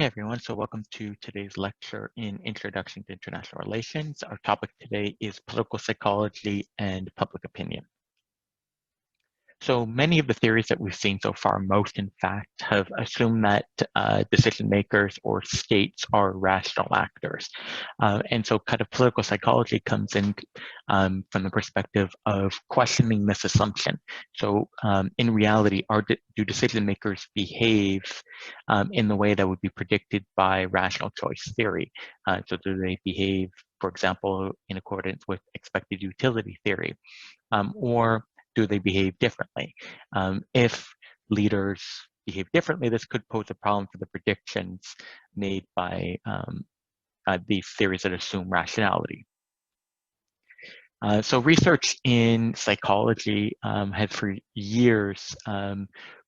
Hey everyone, so welcome to today's lecture in Introduction to International Relations. Our topic today is political psychology and public opinion. So many of the theories that we've seen so far, most in fact, have assumed that decision makers or states are rational actors. And so kind of political psychology comes in from the perspective of questioning this assumption. So in reality, do decision makers behave in the way that would be predicted by rational choice theory? So do they behave, for example, in accordance with expected utility theory? Or do they behave differently? If leaders behave differently, this could pose a problem for the predictions made by these theories that assume rationality. So research in psychology has for years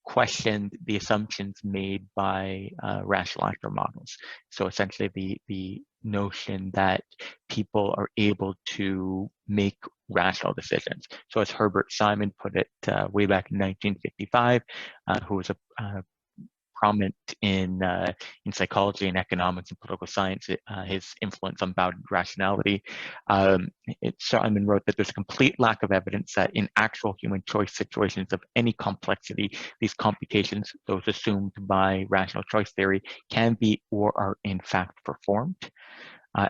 questioned the assumptions made by rational actor models. So essentially the notion that people are able to make rational decisions. So as Herbert Simon put it way back in 1955, who was a prominent in psychology and economics and political science, his influence on bounded rationality. Simon wrote that there's a complete lack of evidence that in actual human choice situations of any complexity, these computations, those assumed by rational choice theory, can be or are in fact performed.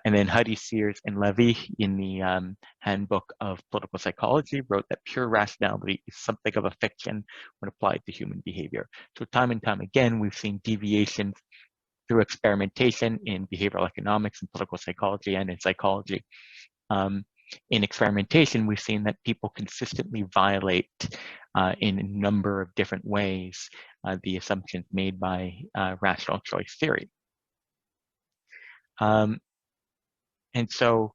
And then Huddy, Sears, and Levy in the Handbook of Political Psychology wrote that pure rationality is something of a fiction when applied to human behavior. So time and time again, we've seen deviations through experimentation in behavioral economics and political psychology and in psychology. In experimentation, we've seen that people consistently violate in a number of different ways the assumptions made by rational choice theory. And so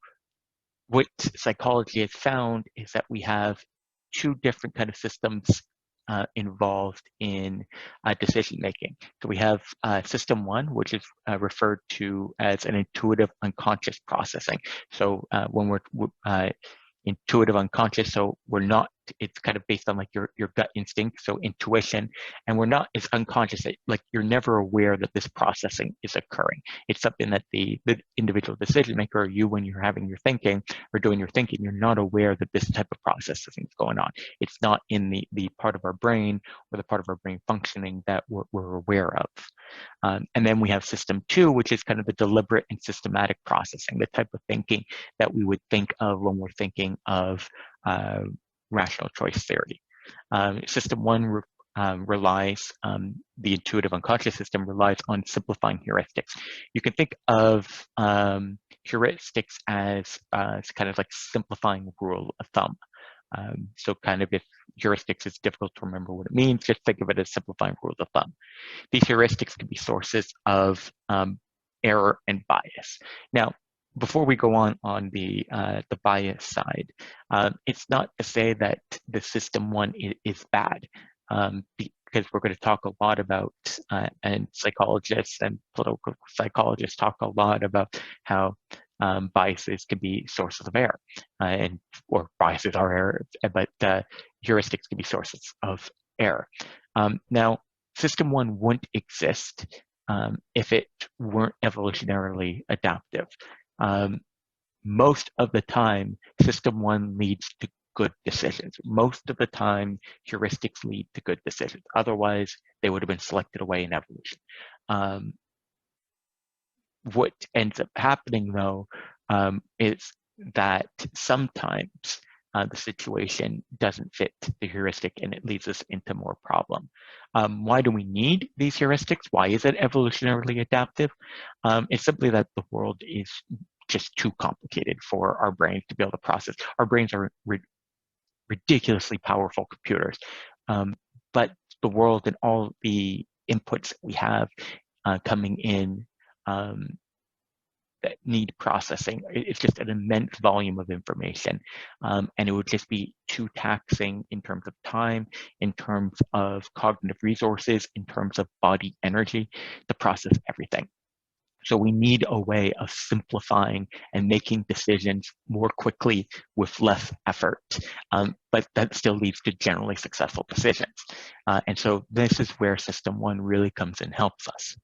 what psychology has found is that we have two different kind of systems involved in decision making. So we have system one, which is referred to as an intuitive unconscious processing. So when we're intuitive unconscious, so we're not, it's kind of based on like your gut instinct, so intuition, and we're not, it's unconscious, like you're never aware that this processing is occurring. It's something that the individual decision maker, or you, when you're having your thinking or doing your thinking, you're not aware that this type of processing is going on. It's not in the part of our brain or the part of our brain functioning that we're aware of. And then we have system two, which is kind of the deliberate and systematic processing, the type of thinking that we would think of when we're thinking of rational choice theory. System one relies, the intuitive unconscious system relies on simplifying heuristics. You can think of heuristics as kind of like simplifying rule of thumb. So kind of if heuristics is difficult to remember what it means, just think of it as simplifying rules of thumb. These heuristics can be sources of error and bias. Now, before we go on the bias side, it's not to say that the system one is bad, because we're going to talk a lot about, and psychologists and political psychologists talk a lot about how biases can be sources of error, or biases are error, but heuristics can be sources of error. Now, system one wouldn't exist if it weren't evolutionarily adaptive. Most of the time, system one leads to good decisions. Most of the time, heuristics lead to good decisions. Otherwise, they would have been selected away in evolution. What ends up happening, though, is that sometimes the situation doesn't fit the heuristic and it leads us into more problem. Why do we need these heuristics? Why is it evolutionarily adaptive? It's simply that the world is just too complicated for our brains to be able to process. Our brains are ridiculously powerful computers, but the world and all the inputs that we have coming in that need processing, it's just an immense volume of information, and it would just be too taxing in terms of time, in terms of cognitive resources, in terms of body energy to process everything. So we need a way of simplifying and making decisions more quickly with less effort, but that still leads to generally successful decisions. And so this is where system one really comes and helps us.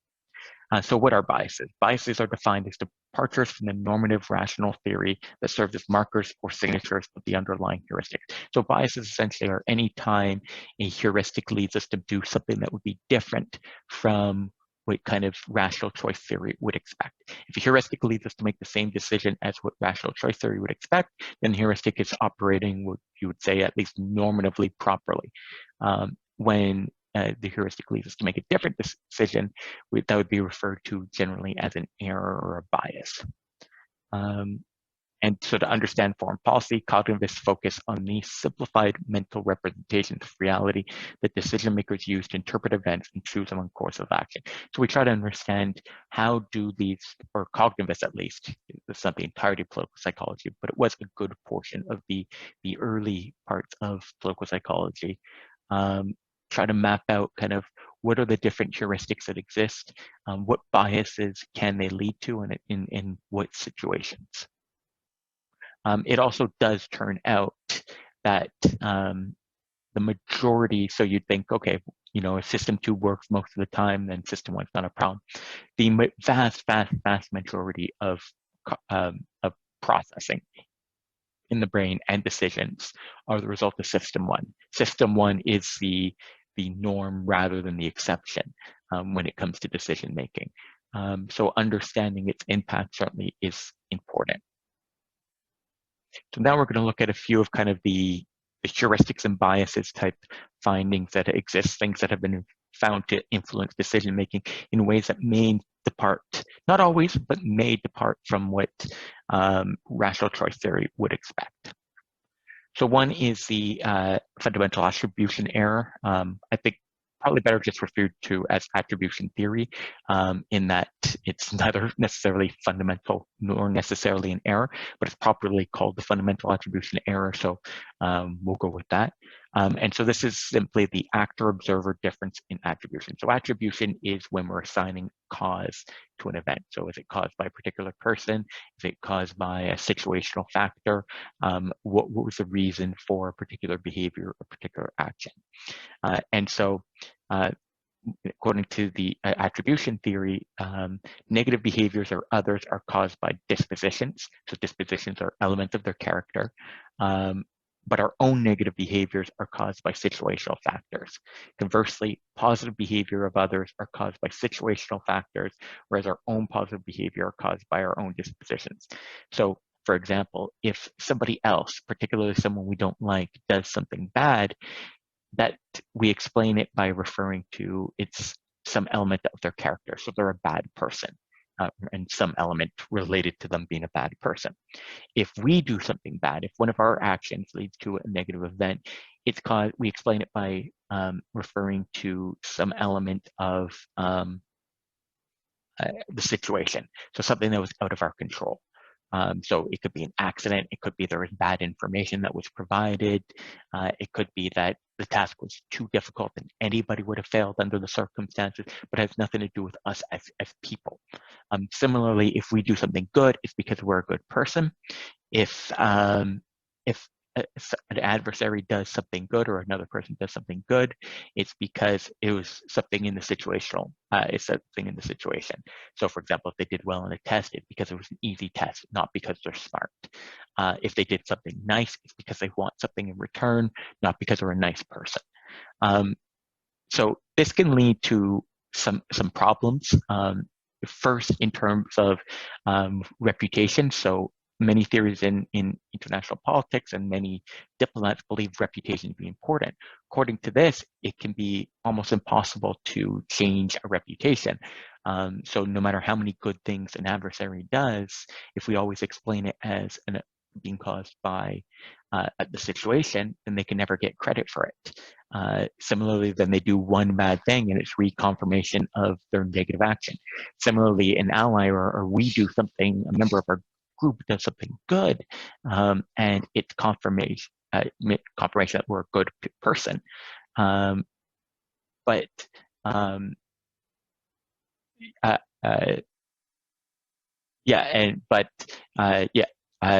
So what are biases? Biases are defined as departures from the normative rational theory that serves as markers or signatures of the underlying heuristic. So biases essentially are any time a heuristic leads us to do something that would be different from what kind of rational choice theory would expect. If a heuristic leads us to make the same decision as what rational choice theory would expect, then the heuristic is operating what you would say at least normatively properly. When the heuristic leads us to make a different decision, that would be referred to generally as an error or a bias. And so to understand foreign policy, cognitivists focus on the simplified mental representations of reality that decision makers use to interpret events and choose among course of action. So we try to understand how do these, or cognitivists at least, this is not the entirety of political psychology, but it was a good portion of the early parts of political psychology, try to map out kind of what are the different heuristics that exist, what biases can they lead to, and in what situations. It also does turn out that the majority, so you'd think, okay, you know, if system 2 works most of the time, then system 1's not a problem. The vast majority of processing in the brain and decisions are the result of system 1. System 1 is the norm rather than the exception when it comes to decision making. So understanding its impact certainly is important. So now we're going to look at a few of kind of the heuristics and biases type findings that exist, things that have been found to influence decision making in ways that may depart, not always, but may depart from what rational choice theory would expect. So one is the fundamental attribution error. I think probably better just referred to as attribution theory, in that it's neither necessarily fundamental nor necessarily an error, but it's properly called the fundamental attribution error. So we'll go with that. And so this is simply the actor-observer difference in attribution. So attribution is when we're assigning cause to an event. So is it caused by a particular person? Is it caused by a situational factor? What was the reason for a particular behavior or particular action? And so according to the attribution theory, negative behaviors or others are caused by dispositions. So dispositions are elements of their character. But our own negative behaviors are caused by situational factors. Conversely, positive behavior of others are caused by situational factors, whereas our own positive behavior are caused by our own dispositions. So, for example, if somebody else, particularly someone we don't like, does something bad, that we explain it by referring to it's some element of their character. So they're a bad person, and some element related to them being a bad person. If we do something bad, if one of our actions leads to a negative event, we explain it by referring to some element of the situation. So something that was out of our control. So it could be an accident. It could be there was bad information that was provided. It could be that the task was too difficult and anybody would have failed under the circumstances, but has nothing to do with us as people. Similarly, if we do something good, it's because we're a good person. If an adversary does something good or another person does something good, it's because it was something in the situational, it's something in the situation. So for example, if they did well in a test, it's because it was an easy test, not because they're smart. If they did something nice, it's because they want something in return, not because they're a nice person. So this can lead to some problems. First, in terms of reputation. So many theories in international politics and many diplomats believe reputation to be important. According to this, it can be almost impossible to change a reputation. So no matter how many good things an adversary does, if we always explain it as being caused by the situation, then they can never get credit for it. Similarly, then they do one bad thing and it's reconfirmation of their negative action. Similarly, an ally or we do something, a member of our group does something good, and it's confirmation that we're a good person. But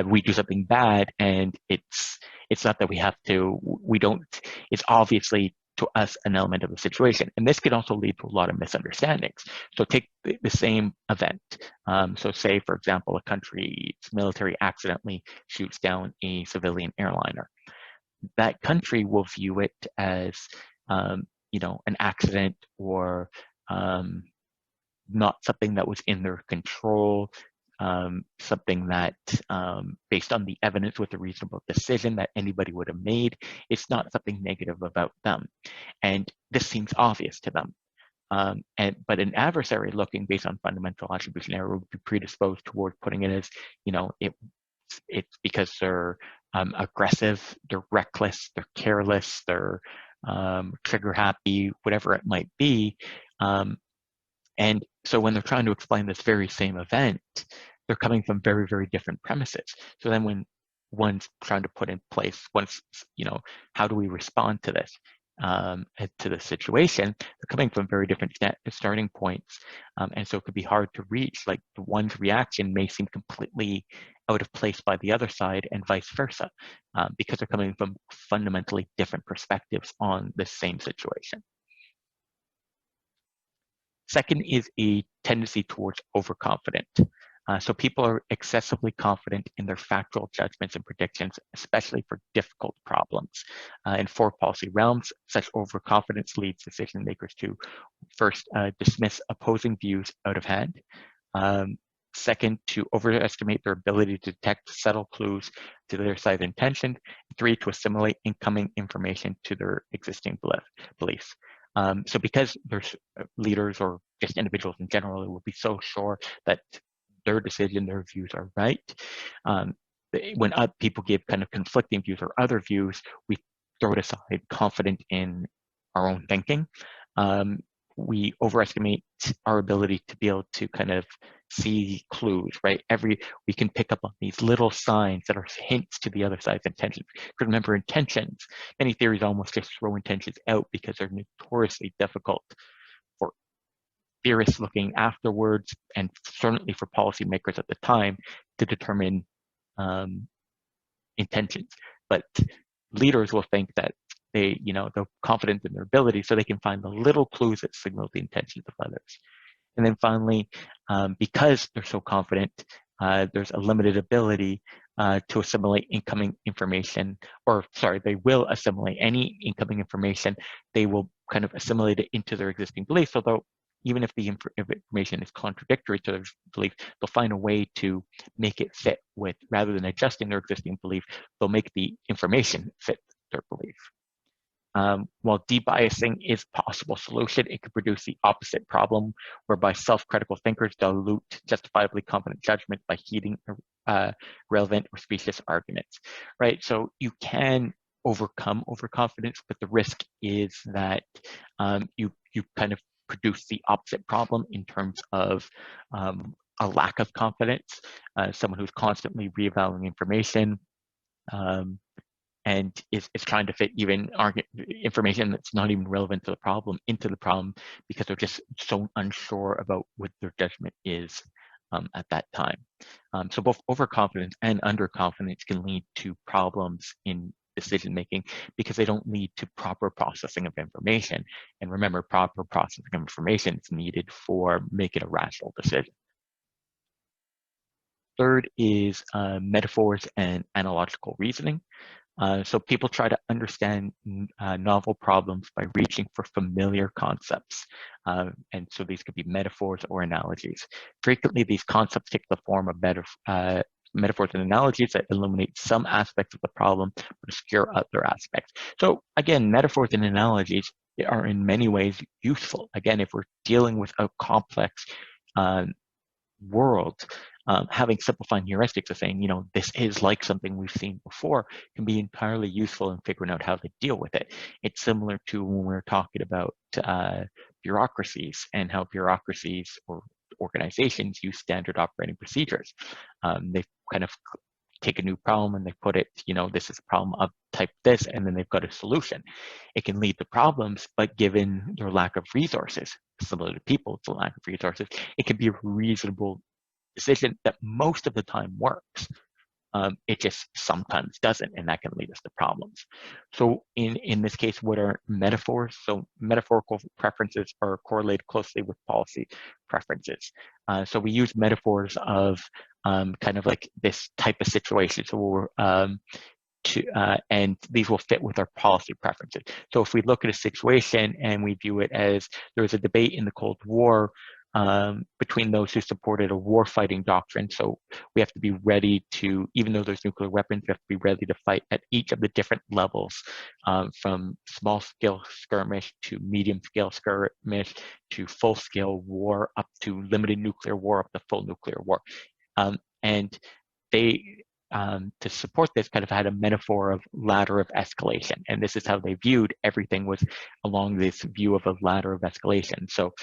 we do something bad, and it's not that we have to. We don't. It's obviously to us an element of the situation. And this can also lead to a lot of misunderstandings. So take the same event. So say, for example, a country's military accidentally shoots down a civilian airliner. That country will view it as, an accident, or not something that was in their control, something that, based on the evidence, with a reasonable decision that anybody would have made. It's not something negative about them. And this seems obvious to them. But an adversary looking based on fundamental attribution error would be predisposed toward putting it as, it's because they're aggressive, they're reckless, they're careless, they're trigger happy, whatever it might be. And so when they're trying to explain this very same event, they're coming from very, very different premises. So then when one's trying to put in place, how do we respond to this, to the situation, they're coming from very different starting points. And so it could be hard to reach, like the one's reaction may seem completely out of place by the other side, and vice versa, because they're coming from fundamentally different perspectives on the same situation. Second is a tendency towards overconfident. So people are excessively confident in their factual judgments and predictions, especially for difficult problems. In four policy realms, such overconfidence leads decision makers to first dismiss opposing views out of hand. Second, to overestimate their ability to detect subtle clues to their side's intention. Three, to assimilate incoming information to their existing beliefs. So because there's leaders, or just individuals in general, who will be so sure that their decision, their views are right, when people give kind of conflicting views or other views, we throw it aside, confident in our own thinking. We overestimate our ability to be able to kind of see clues, right? We can pick up on these little signs that are hints to the other side's intentions. Because remember, intentions, many theories almost just throw intentions out because they're notoriously difficult for theorists looking afterwards, and certainly for policymakers at the time, to determine intentions. But leaders will think that they're confident in their ability, so they can find the little clues that signal the intentions of others. And then finally, because they're so confident, there's a limited ability to assimilate incoming information, they will assimilate any incoming information. They will kind of assimilate it into their existing beliefs, although even if the information is contradictory to their belief, they'll find a way to make it fit with, rather than adjusting their existing belief, they'll make the information fit their belief. While debiasing is a possible solution, it could produce the opposite problem, whereby self-critical thinkers dilute justifiably confident judgment by heeding relevant or specious arguments, right? So you can overcome overconfidence, but the risk is that you kind of produce the opposite problem in terms of a lack of confidence, someone who's constantly reevaluating information, and is trying to fit even information that's not even relevant to the problem into the problem, because they're just so unsure about what their judgment is at that time. So both overconfidence and underconfidence can lead to problems in decision making, because they don't lead to proper processing of information. And remember, proper processing of information is needed for making a rational decision. Third is metaphors and analogical reasoning. So people try to understand novel problems by reaching for familiar concepts. And so these could be metaphors or analogies. Frequently, these concepts take the form of metaphors and analogies that illuminate some aspects of the problem, but obscure other aspects. So again, metaphors and analogies are in many ways useful. Again, if we're dealing with a complex world, having simplifying heuristics of saying, this is like something we've seen before, can be entirely useful in figuring out how to deal with it. It's similar to when we're talking about bureaucracies, and how bureaucracies or organizations use standard operating procedures. They kind of take a new problem and they put it, this is a problem of type this, and then they've got a solution. It can lead to problems, but given their lack of resources, similar to people, it's a lack of resources, it can be a reasonable decision that most of the time works. It just sometimes doesn't, and that can lead us to problems. So in this case, what are metaphors? So metaphorical preferences are correlated closely with policy preferences. So we use metaphors of kind of like this type of situation. So we're and these will fit with our policy preferences. So if we look at a situation and we view it as there was a debate in the Cold War between those who supported a war-fighting doctrine, so we have to be ready to, even though there's nuclear weapons, we have to be ready to fight at each of the different levels, from small-scale skirmish to medium-scale skirmish to full-scale war, up to limited nuclear war, up to full nuclear war. And they, to support this, kind of had a metaphor of ladder of escalation. And this is how they viewed everything, was along this view of a ladder of escalation. So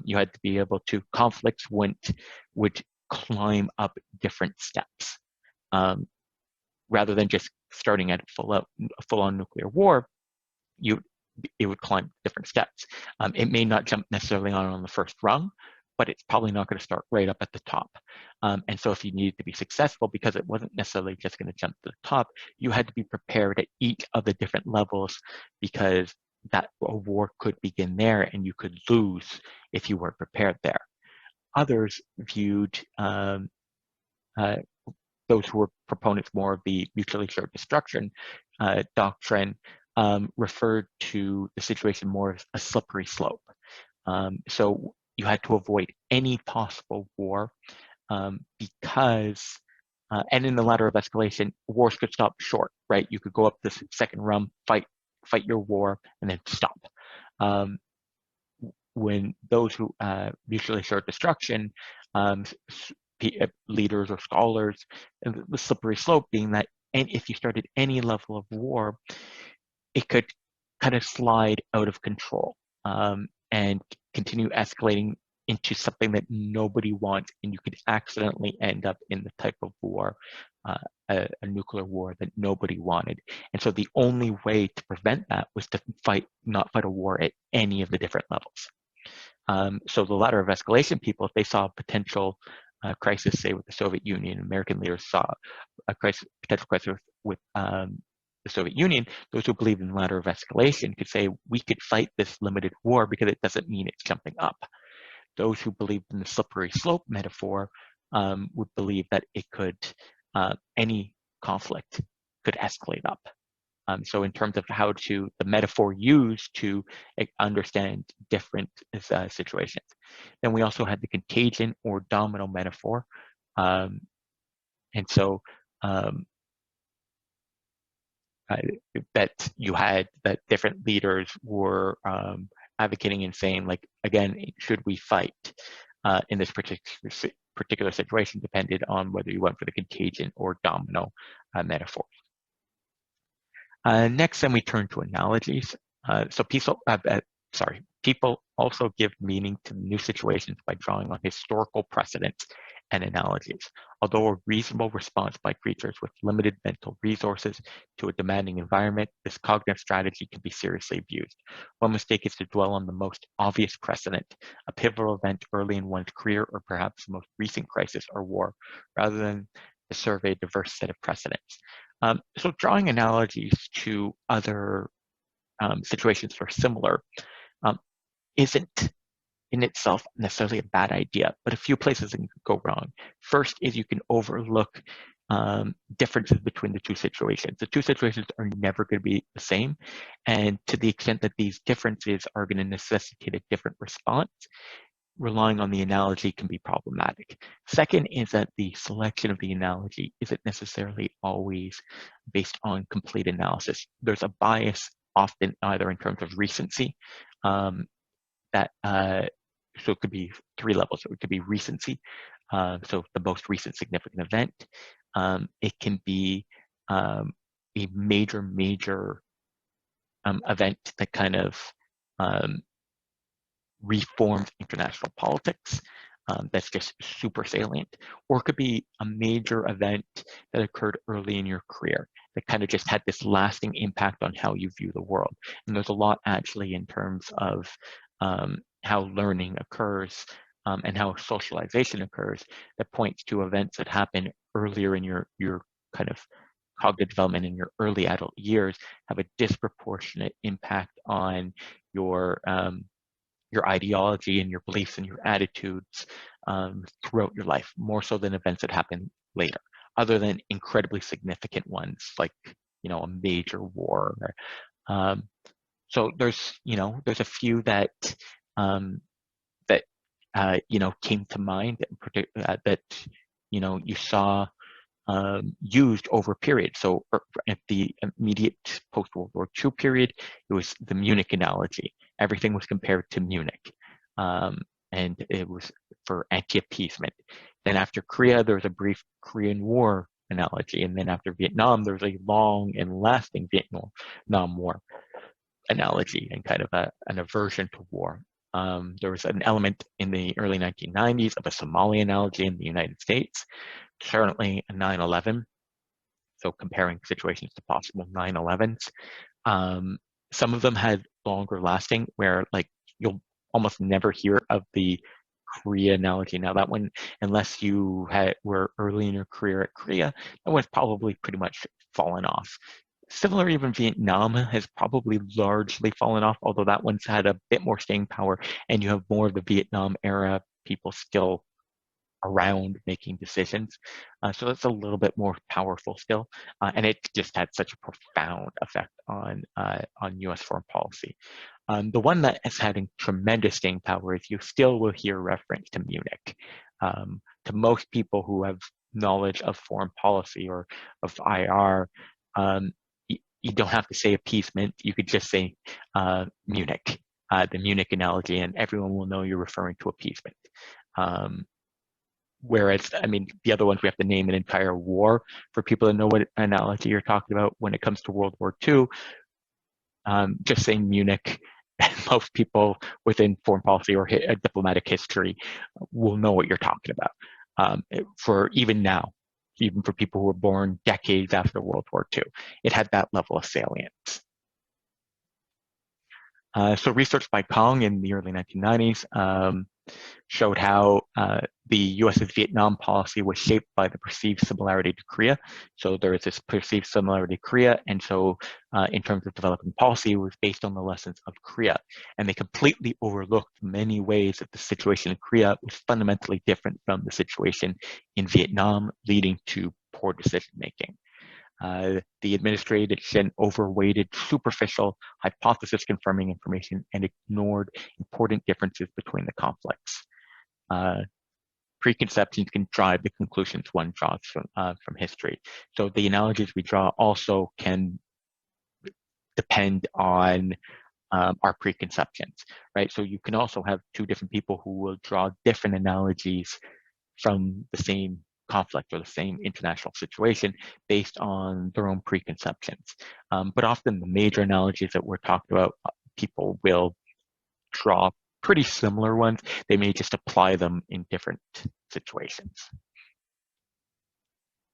you had to be able to, conflicts would climb up different steps. Rather than just starting at full-on nuclear war, it would climb different steps. It may not jump necessarily on the first rung, but it's probably not going to start right up at the top. And so if you needed to be successful, because it wasn't necessarily just going to jump to the top, you had to be prepared at each of the different levels, because that a war could begin there and you could lose if you weren't prepared there. Others viewed those who were proponents more of the mutually assured destruction doctrine referred to the situation more as a slippery slope. So you had to avoid any possible war because, and in the ladder of escalation, wars could stop short, right? You could go up the second rung, fight your war, and then stop. When those who mutually assured destruction, leaders or scholars, the slippery slope being that, and if you started any level of war, it could kind of slide out of control and continue escalating into something that nobody wants, and you could accidentally end up in the type of war, a nuclear war that nobody wanted. And so the only way to prevent that was to not fight a war at any of the different levels. So the ladder of escalation people, if they saw a potential crisis, say with the Soviet Union, American leaders saw a potential crisis with the Soviet Union, those who believed in the ladder of escalation could say, we could fight this limited war because it doesn't mean it's jumping up. Those who believed in the slippery slope metaphor would believe that it could, any conflict could escalate up. So in terms of how to, the metaphor used to understand different situations. Then we also had the contagion or domino metaphor. And so that you had that different leaders were advocating and saying, like, again, should we fight in this particular situation, depended on whether you went for the contagion or domino metaphor. Next, then we turn to analogies. So people also give meaning to new situations by drawing on historical precedents and analogies. Although a reasonable response by creatures with limited mental resources to a demanding environment, this cognitive strategy can be seriously abused. One mistake is to dwell on the most obvious precedent, a pivotal event early in one's career, or perhaps the most recent crisis or war, rather than to survey a diverse set of precedents. So drawing analogies to other situations that are similar isn't in itself necessarily a bad idea, but a few places it can go wrong. First is you can overlook differences between the two situations. The two situations are never going to be the same, and to the extent that these differences are going to necessitate a different response, relying on the analogy can be problematic. Second is that the selection of the analogy isn't necessarily always based on complete analysis. There's a bias often either in terms of recency, so it could be three levels. So it could be recency, so the most recent significant event. It can be a major event that kind of reformed international politics, that's just super salient, or it could be a major event that occurred early in your career that kind of just had this lasting impact on how you view the world. And there's a lot actually in terms of how learning occurs and how socialization occurs that points to events that happen earlier in your kind of cognitive development in your early adult years have a disproportionate impact on your ideology and your beliefs and your attitudes throughout your life, more so than events that happen later, other than incredibly significant ones like, a major war. So there's a few that came to mind that you saw used over a period. So at the immediate post-World War II period, it was the Munich analogy. Everything was compared to Munich. And it was for anti-appeasement. Then after Korea, there was a brief Korean War analogy. And then after Vietnam, there was a long and lasting Vietnam War analogy and kind of an aversion to war. There was an element in the early 1990s of a Somali analogy in the United States, certainly a 9/11, so comparing situations to possible 9/11s. Some of them had longer lasting, where like you'll almost never hear of the Korea analogy. Now that one, unless you were early in your career at Korea, that one's probably pretty much fallen off. Similar, even Vietnam has probably largely fallen off, although that one's had a bit more staying power, and you have more of the Vietnam era people still around making decisions. So that's a little bit more powerful still, and it just had such a profound effect on U.S. foreign policy. The one that has had a tremendous staying power is you still will hear reference to Munich. To most people who have knowledge of foreign policy or of IR, you don't have to say appeasement. You could just say Munich, the Munich analogy, and everyone will know you're referring to appeasement. Whereas, I mean, the other ones, we have to name an entire war for people to know what analogy you're talking about. When it comes to World War II, just saying Munich, most people within foreign policy or diplomatic history will know what you're talking about. For even now, even for people who were born decades after World War II, it had that level of salience. So research by Kong in the early 1990s showed how the US's Vietnam policy was shaped by the perceived similarity to Korea. So there is this perceived similarity to Korea, and so in terms of developing policy, it was based on the lessons of Korea. And they completely overlooked many ways that the situation in Korea was fundamentally different from the situation in Vietnam, leading to poor decision-making. The administration overweighted superficial hypothesis-confirming information and ignored important differences between the conflicts. Preconceptions can drive the conclusions one draws from history. So the analogies we draw also can depend on our preconceptions, right? So you can also have two different people who will draw different analogies from the same conflict or the same international situation based on their own preconceptions. But often the major analogies that we're talking about, people will draw pretty similar ones. They may just apply them in different situations.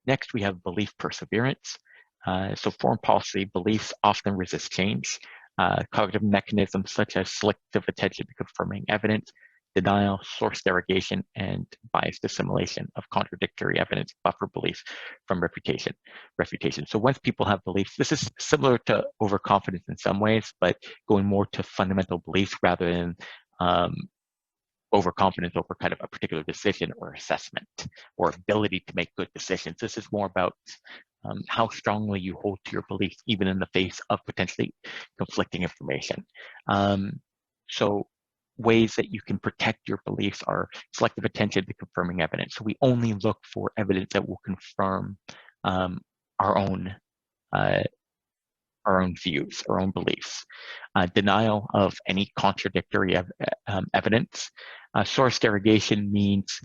Next, we have belief perseverance. So foreign policy beliefs often resist change. Cognitive mechanisms such as selective attention to confirming evidence, denial, source derogation, and biased assimilation of contradictory evidence buffer beliefs from refutation. So once people have beliefs, this is similar to overconfidence in some ways, but going more to fundamental beliefs rather than overconfidence over kind of a particular decision or assessment or ability to make good decisions. This is more about how strongly you hold to your beliefs, even in the face of potentially conflicting information. So ways that you can protect your beliefs are selective attention to confirming evidence. So we only look for evidence that will confirm our own views, our own beliefs. Denial of any contradictory evidence. Source derogation means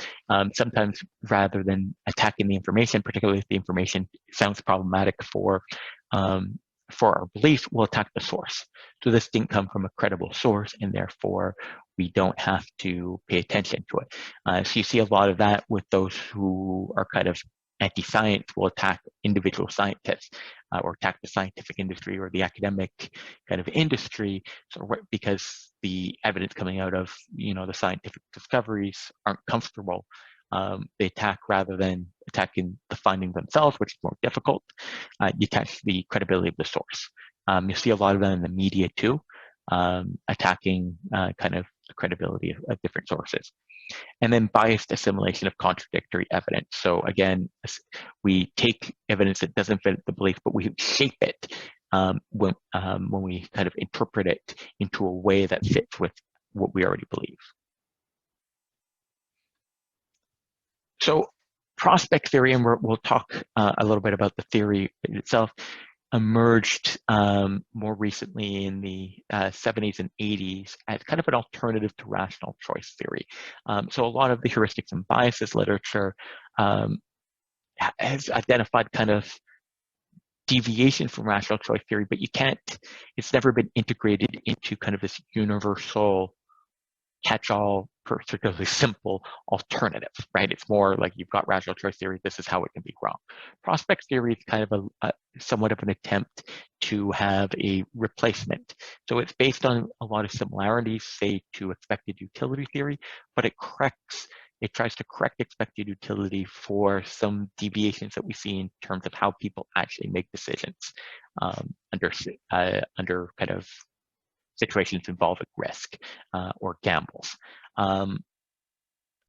sometimes rather than attacking the information, particularly if the information sounds problematic for our beliefs, we'll attack the source. So this didn't come from a credible source, and therefore we don't have to pay attention to it. So you see a lot of that with those who are kind of anti-science will attack individual scientists or attack the scientific industry or the academic kind of industry, so because the evidence coming out of the scientific discoveries aren't comfortable They attack rather than attacking the findings themselves, which is more difficult. You test the credibility of the source. You see a lot of that in the media too, attacking kind of the credibility of different sources. And then biased assimilation of contradictory evidence. So again, we take evidence that doesn't fit the belief, but we shape it when we kind of interpret it into a way that fits with what we already believe. So prospect theory, and we'll talk a little bit about the theory itself, emerged more recently in the 70s and 80s as kind of an alternative to rational choice theory. So a lot of the heuristics and biases literature has identified kind of deviation from rational choice theory, but it's never been integrated into kind of this universal catch-all, particularly simple alternative, right? It's more like you've got rational choice theory, this is how it can be wrong. Prospect theory is kind of a somewhat of an attempt to have a replacement. So it's based on a lot of similarities, say, to expected utility theory, but it tries to correct expected utility for some deviations that we see in terms of how people actually make decisions under kind of situations involving risk or gambles.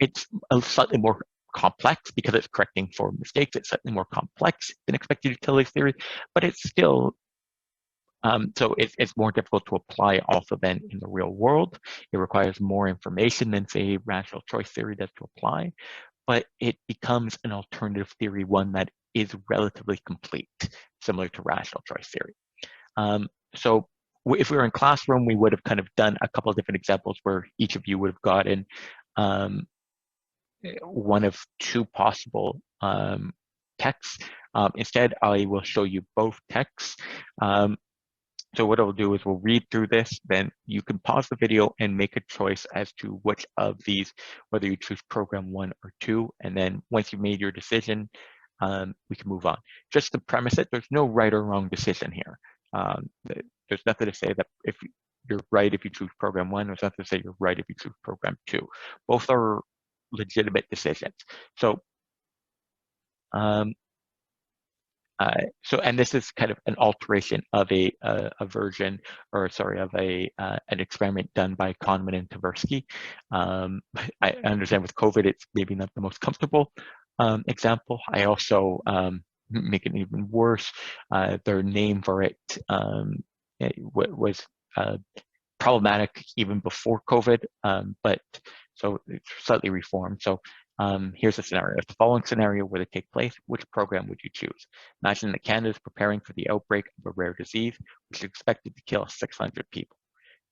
It's a slightly more complex because it's correcting for mistakes. It's slightly more complex than expected utility theory, but it's still, so it's more difficult to apply also than in the real world. It requires more information than, say, rational choice theory does to apply, but it becomes an alternative theory, one that is relatively complete, similar to rational choice theory. So if we were in classroom, we would have kind of done a couple of different examples where each of you would have gotten one of two possible texts. Instead, I will show you both texts. So what I'll do is we'll read through this, then you can pause the video and make a choice as to which of these, whether you choose program 1 or 2, and then once you've made your decision, we can move on. Just to premise it, there's no right or wrong decision here. There's nothing to say that if you're right if you choose program 1, there's nothing to say you're right if you choose program 2. Both are legitimate decisions. So, and this is kind of an alteration of a version, or sorry, of an experiment done by Kahneman and Tversky. I understand with COVID, it's maybe not the most comfortable example. I also make it even worse. Their name for it was problematic even before COVID, but so it's slightly reformed. So here's a scenario. If the following scenario were to take place, which program would you choose? Imagine that Canada is preparing for the outbreak of a rare disease, which is expected to kill 600 people.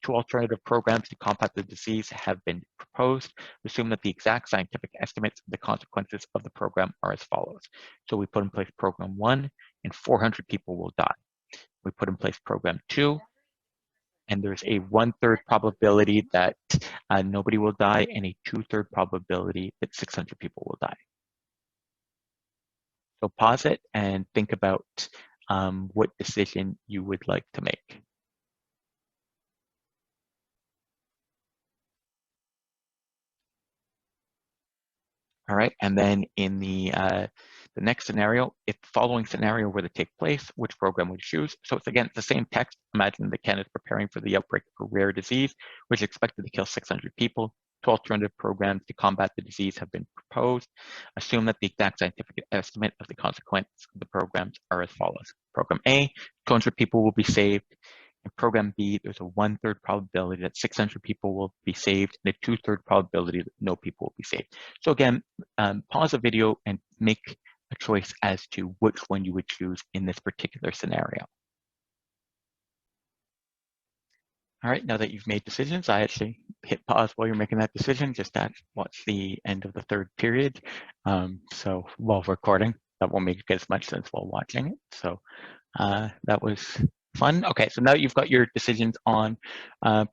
2 alternative programs to combat the disease have been proposed. Assume that the exact scientific estimates of the consequences of the program are as follows. So we put in place program 1, and 400 people will die. We put in place program 2, and there's a 1/3 probability that nobody will die, and a 2/3 probability that 600 people will die. So pause it and think about what decision you would like to make. All right, and then in the next scenario, if the following scenario were to take place, which program would you choose? So it's again the same text. Imagine that Canada is preparing for the outbreak of a rare disease, which is expected to kill 600 people. 2 alternative programs to combat the disease have been proposed. Assume that the exact scientific estimate of the consequences of the programs are as follows. Program A, 200 people will be saved. In program B, there's a 1/3 probability that 600 people will be saved and a 2/3 probability that no people will be saved. So again, pause the video and make a choice as to which one you would choose in this particular scenario. All right, now that you've made decisions, I actually hit pause while you're making that decision, just to watch the end of the 3rd period. So while recording, that won't make as much sense while watching it. So that was fun. Okay, so now you've got your decisions on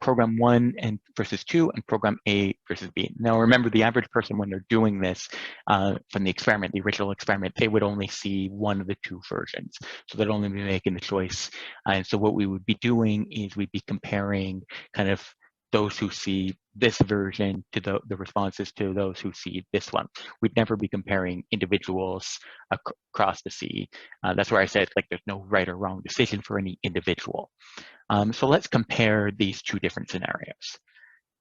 program 1 and versus 2 and program A versus B. Now remember, the average person, when they're doing this from the experiment, the original experiment, they would only see one of the 2 versions. So they'd only be making the choice. And so what we would be doing is we'd be comparing kind of those who see this version to the responses to those who see this one. We'd never be comparing individuals across the sea. That's where I said, like, there's no right or wrong decision for any individual. So let's compare these two different scenarios.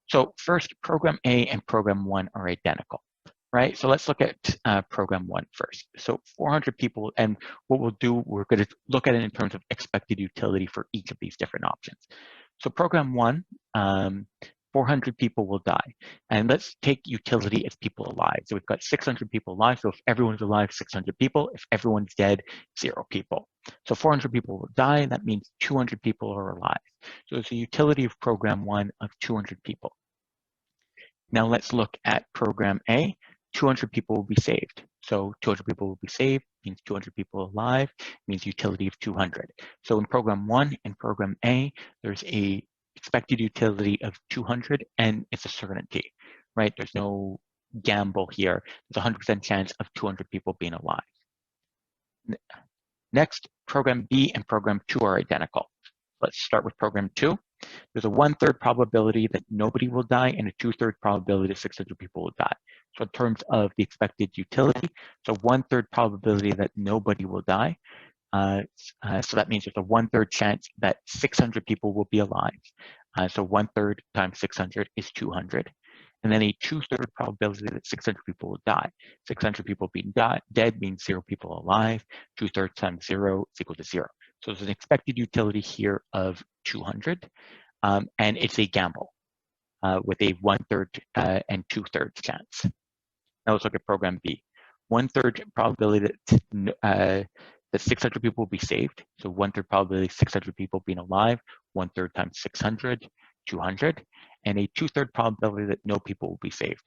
So first, program A and program 1 are identical, right? So let's look at program 1 first. So 400 people, and what we'll do, we're going to look at it in terms of expected utility for each of these different options. So program 1, 400 people will die. And let's take utility as people alive. So we've got 600 people alive. So if everyone's alive, 600 people. If everyone's dead, 0 people. So 400 people will die. That means 200 people are alive. So it's a utility of program 1 of 200 people. Now let's look at program A. 200 people will be saved. So 200 people will be saved means 200 people alive, means utility of 200. So in program 1 and program A, there's a expected utility of 200, and it's a certainty, right? There's no gamble here. There's a 100% chance of 200 people being alive. Next, program B and program 2 are identical. Let's start with program 2. There's a 1/3 probability that nobody will die and a 2/3 probability that 600 people will die. So in terms of the expected utility, so 1/3 probability that nobody will die. So that means there's a 1/3 chance that 600 people will be alive. So 1/3 times 600 is 200. And then a 2/3 probability that 600 people will die. 600 people being dead means 0 people alive. 2/3 times 0 is equal to 0. So there's an expected utility here of 200, and it's a gamble with a 1/3 and 2/3 chance. Now let's look at program B. 1/3 probability that 600 people will be saved. So 1/3 probability 600 people being alive. 1/3 times 600, 200, and a 2/3 probability that no people will be saved.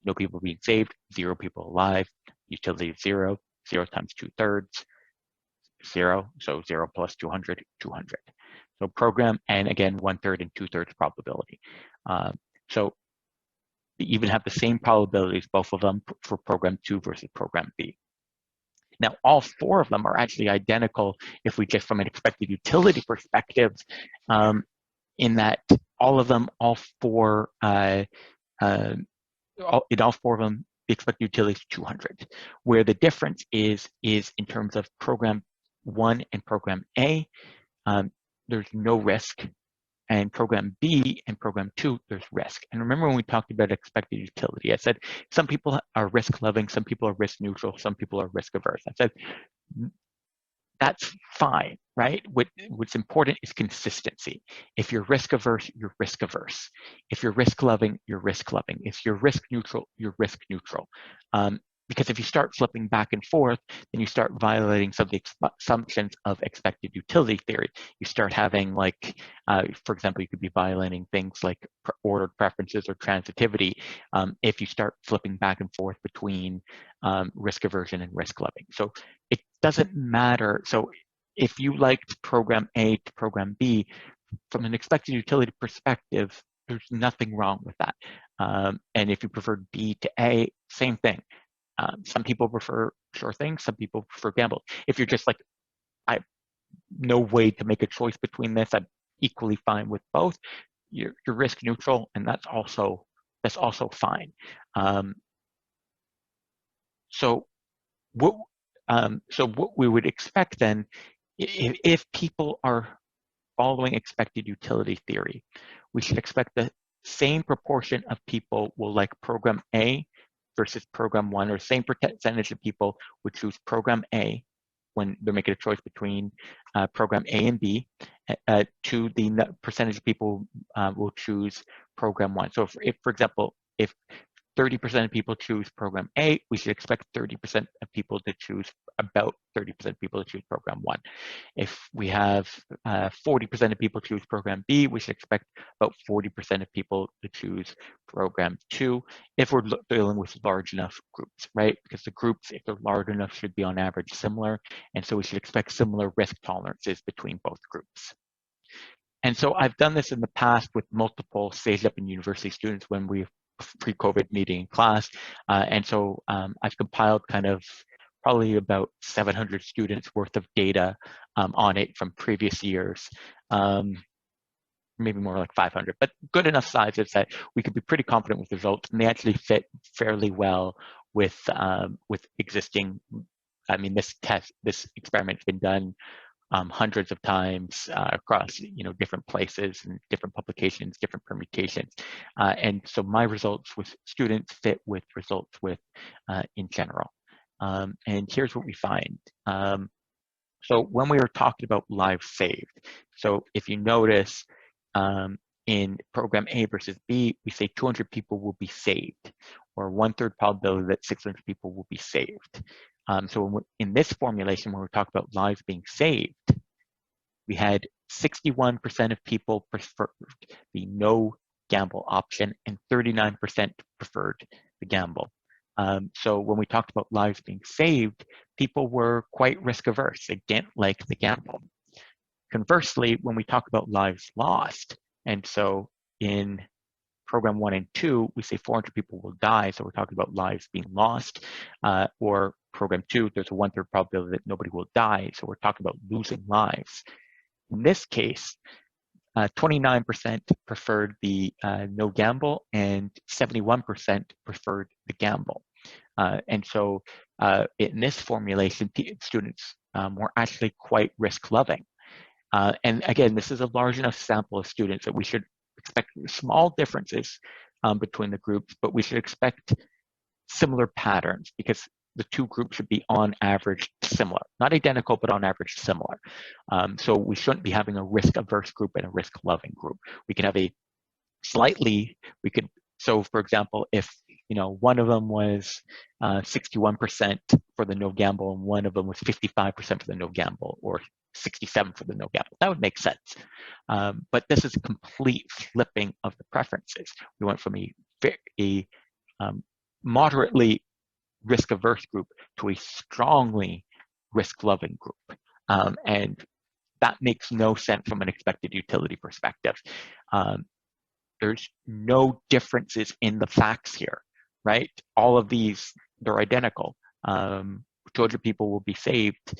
No people being saved, 0 people alive. Utility of 0. 0 times 2/3. 0, so 0 plus 200, 200. So program, and again, 1/3 and 2/3 probability. So they even have the same probabilities, both of them, for program 2 versus program B. Now, all 4 of them are actually identical if we just from an expected utility perspective, in that all of them, all 4 of them, the expected utility is 200. Where the difference is in terms of program 1 and program A, there's no risk. And program B and program 2, there's risk. And remember when we talked about expected utility, I said some people are risk loving, some people are risk neutral, some people are risk averse. I said that's fine, right? What's important is consistency. If you're risk averse, you're risk averse. If you're risk loving, you're risk loving. If you're risk neutral, you're risk neutral. Because if you start flipping back and forth, then you start violating some of the assumptions of expected utility theory. You start having, like, for example, you could be violating things like ordered preferences or transitivity if you start flipping back and forth between risk aversion and risk loving. So it doesn't matter. So if you liked program A to program B, from an expected utility perspective, there's nothing wrong with that. And if you preferred B to A, same thing. Some people prefer sure things, some people prefer gambles. If you're just like, I have no way to make a choice between this, I'm equally fine with both, you're risk neutral, and that's also fine. So what we would expect then, if people are following expected utility theory, we should expect the same proportion of people will like program A versus program 1, or same percentage of people would choose program A when they're making a choice between program A and B, to the percentage of people will choose program 1. So if for example, if 30% of people choose program A, we should expect 30% of people to choose, about 30% of people to choose program 1. If we have 40% of people choose program B, we should expect about 40% of people to choose program 2 if we're dealing with large enough groups, right? Because the groups, if they're large enough, should be on average similar. And so we should expect similar risk tolerances between both groups. And so I've done this in the past with multiple stage up and university students when we've pre-COVID meeting in class. And so I've compiled kind of probably about 700 students worth of data on it from previous years. maybe more like 500, but good enough sizes that we could be pretty confident with results, and they actually fit fairly well with existing. I mean, this experiment's been done hundreds of times across different places and different publications, different permutations, and so my results with students fit with results with in general. And here's what we find. So when we were talking about lives saved, so if you notice in program A versus B, we say 200 people will be saved, or 1/3 probability that 600 people will be saved. So in this formulation, when we're talking about lives being saved, we had 61% of people preferred the no gamble option and 39% preferred the gamble. So when we talked about lives being saved, people were quite risk averse. They didn't like the gamble. Conversely, when we talk about lives lost, and so in program 1 and 2, we say 400 people will die, so we're talking about lives being lost, or program 2, there's a 1/3 probability that nobody will die, so we're talking about losing lives. In this case, 29% preferred the no gamble and 71% preferred the gamble. And so in this formulation, students were actually quite risk-loving. And again, this is a large enough sample of students that we should expect small differences between the groups, but we should expect similar patterns because the two groups should be on average similar, not identical, but on average similar. So we shouldn't be having a risk-averse group and a risk-loving group. We can have a slightly, so for example, if one of them was 61% for the no gamble and one of them was 55% for the no gamble, or 67 for the no gamble, that would make sense. But this is a complete flipping of the preferences. We went from a moderately risk-averse group to a strongly risk-loving group. And that makes no sense from an expected utility perspective. There's no differences in the facts here, right? All of these, they're identical. 200 people will be saved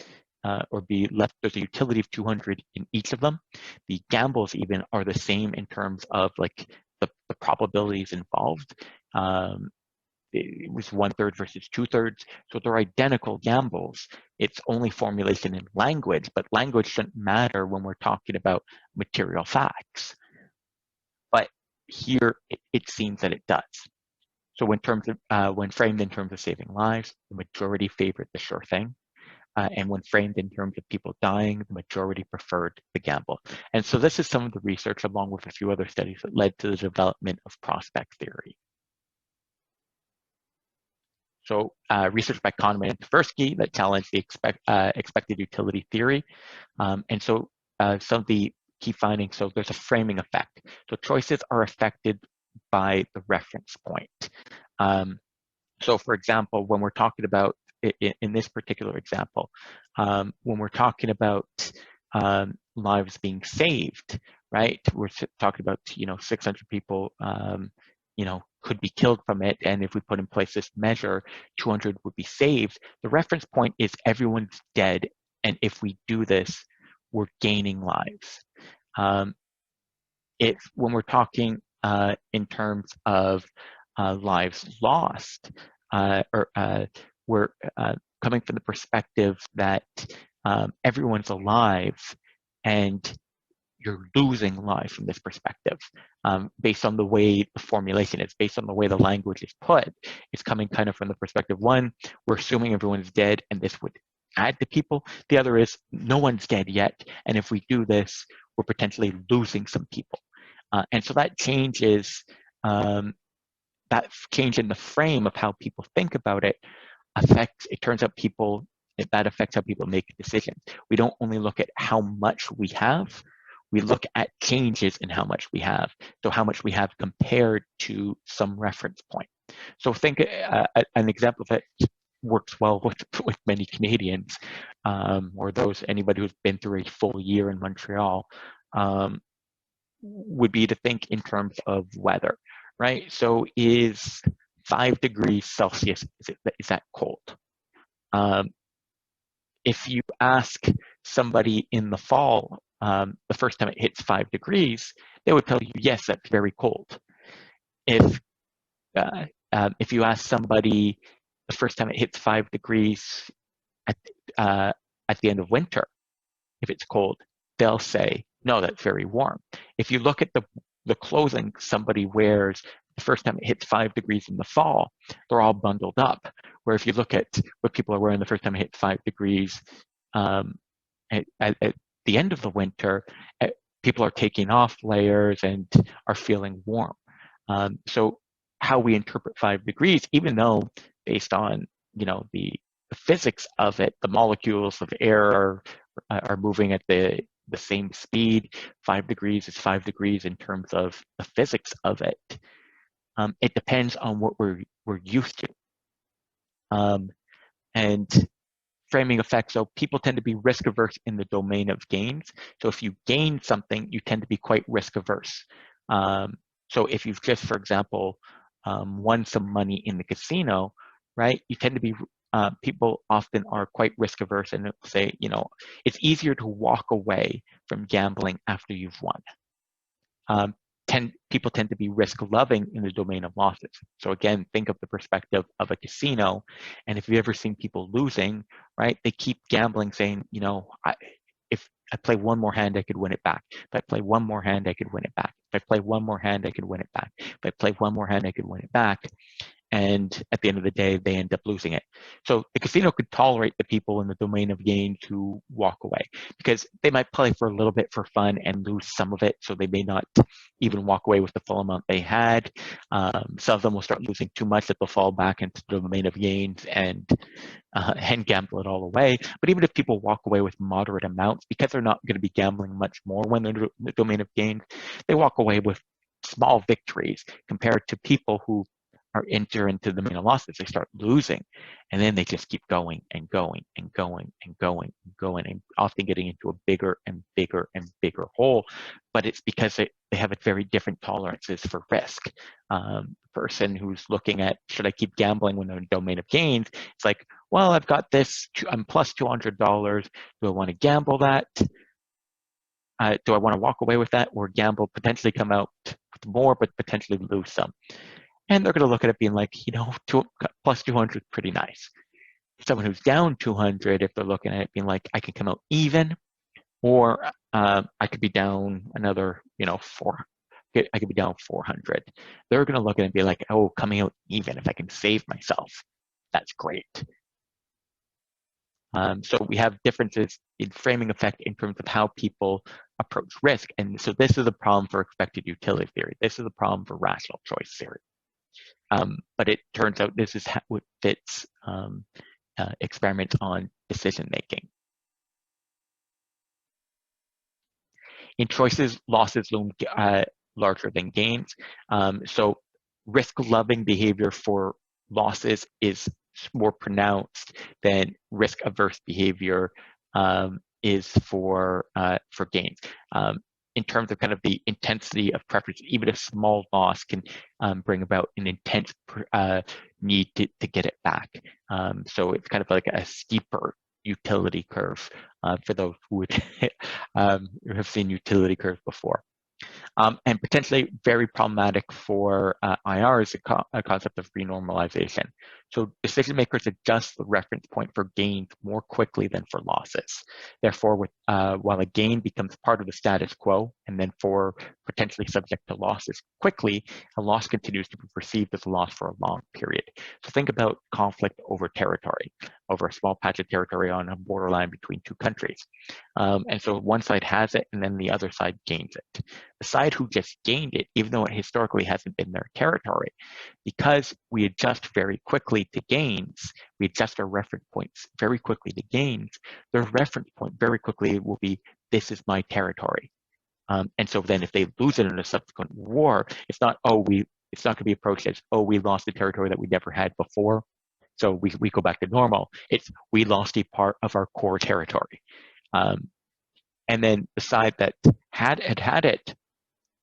or be left. There's a utility of 200 in each of them. The gambles even are the same in terms of like the probabilities involved. It was 1/3 versus 2/3, so they're identical gambles. It's only formulation in language, but language shouldn't matter when we're talking about material facts. But here, it seems that it does. So in terms of when framed in terms of saving lives, the majority favored the sure thing, and when framed in terms of people dying, the majority preferred the gamble. And so this is some of the research, along with a few other studies, that led to the development of prospect theory. So research by Kahneman and Tversky that challenged the expected utility theory. And so some of the key findings, so there's a framing effect. So choices are affected by the reference point. So for example, when we're talking about, in this particular example, when we're talking about lives being saved, right? We're talking about 600 people could be killed from it, and if we put in place this measure, 200 would be saved. The reference point is everyone's dead, and if we do this, we're gaining lives. When we're talking in terms of lives lost, we're coming from the perspective that everyone's alive and you're losing life from this perspective, based on the way the formulation is, based on the way the language is put. It's coming kind of from the perspective, one, we're assuming everyone's dead and this would add to people. The other is no one's dead yet, and if we do this, we're potentially losing some people. And so that changes, that change in the frame of how people think about it turns out that affects how people make decisions. We don't only look at how much we have, we look at changes in how much we have. So how much we have compared to some reference point. So think an example that works well with many Canadians, or anybody who's been through a full year in Montreal, would be to think in terms of weather, right? So is 5 degrees Celsius, is that cold? If you ask somebody in the fall, the first time it hits 5 degrees, they would tell you, yes, that's very cold. If you ask somebody the first time it hits 5 degrees at the end of winter, if it's cold, they'll say, no, that's very warm. If you look at the clothing somebody wears the first time it hits 5 degrees in the fall, they're all bundled up. Where if you look at what people are wearing the first time it hits 5 degrees at the end of the winter, people are taking off layers and are feeling warm. So how we interpret 5 degrees, even though based on the physics of it, the molecules of air are moving at the same speed. 5 degrees is 5 degrees in terms of the physics of it. It depends on what we're used to. And framing effects, so people tend to be risk averse in the domain of gains. So if you gain something, you tend to be quite risk averse. So if you've just, for example, won some money in the casino, right, you tend to be, people often are quite risk averse and say, it's easier to walk away from gambling after you've won. People tend to be risk loving in the domain of losses. So again, think of the perspective of a casino, and if you've ever seen people losing, right, they keep gambling saying, if I play one more hand, I could win it back. If I play one more hand, I could win it back. If I play one more hand, I could win it back. If I play one more hand, I could win it back. And at the end of the day, they end up losing it. So the casino could tolerate the people in the domain of gains who walk away, because they might play for a little bit for fun and lose some of it, so they may not even walk away with the full amount they had. Some of them will start losing too much that they'll fall back into the domain of gains and gamble it all away. But even if people walk away with moderate amounts, because they're not going to be gambling much more when they're in the domain of gains, they walk away with small victories compared to people who are enter into the domain of losses. They start losing, and then they just keep going and going and going and going and going, and often getting into a bigger and bigger and bigger hole. But it's because they have a very different tolerances for risk. Person who's looking at, should I keep gambling when they're in the domain of gains? It's like, well, I've got this, I'm plus $200. Do I want to gamble that? Do I want to walk away with that, or gamble, potentially come out with more, but potentially lose some? And they're going to look at it being like, plus 200 is pretty nice. Someone who's down 200, if they're looking at it being like, I can come out even, or I could be down another, I could be down 400. They're going to look at it and be like, oh, coming out even, if I can save myself, that's great. So we have differences in framing effect in terms of how people approach risk. And so this is a problem for expected utility theory. This is a problem for rational choice theory. But it turns out this is what fits experiments on decision making. In choices, losses loom larger than gains. So risk-loving behavior for losses is more pronounced than risk-averse behavior is for gains. In terms of kind of the intensity of preference, even a small loss can bring about an intense need to get it back. So it's kind of like a steeper utility curve for those who would have seen utility curves before. And potentially very problematic for IR is a concept of renormalization. So decision makers adjust the reference point for gains more quickly than for losses. Therefore, while a gain becomes part of the status quo and then for potentially subject to losses quickly, a loss continues to be perceived as a loss for a long period. So think about conflict over territory, over a small patch of territory on a borderline between two countries. And so one side has it and then the other side gains it. The side who just gained it, even though it historically hasn't been their territory, because we adjust very quickly to gains, we adjust our reference points very quickly to gains, their reference point very quickly will be, this is my territory. And so then if they lose it in a subsequent war, it's not, it's not going to be approached as, we lost the territory that we never had before, so we go back to normal. It's, we lost a part of our core territory. And then the side that had it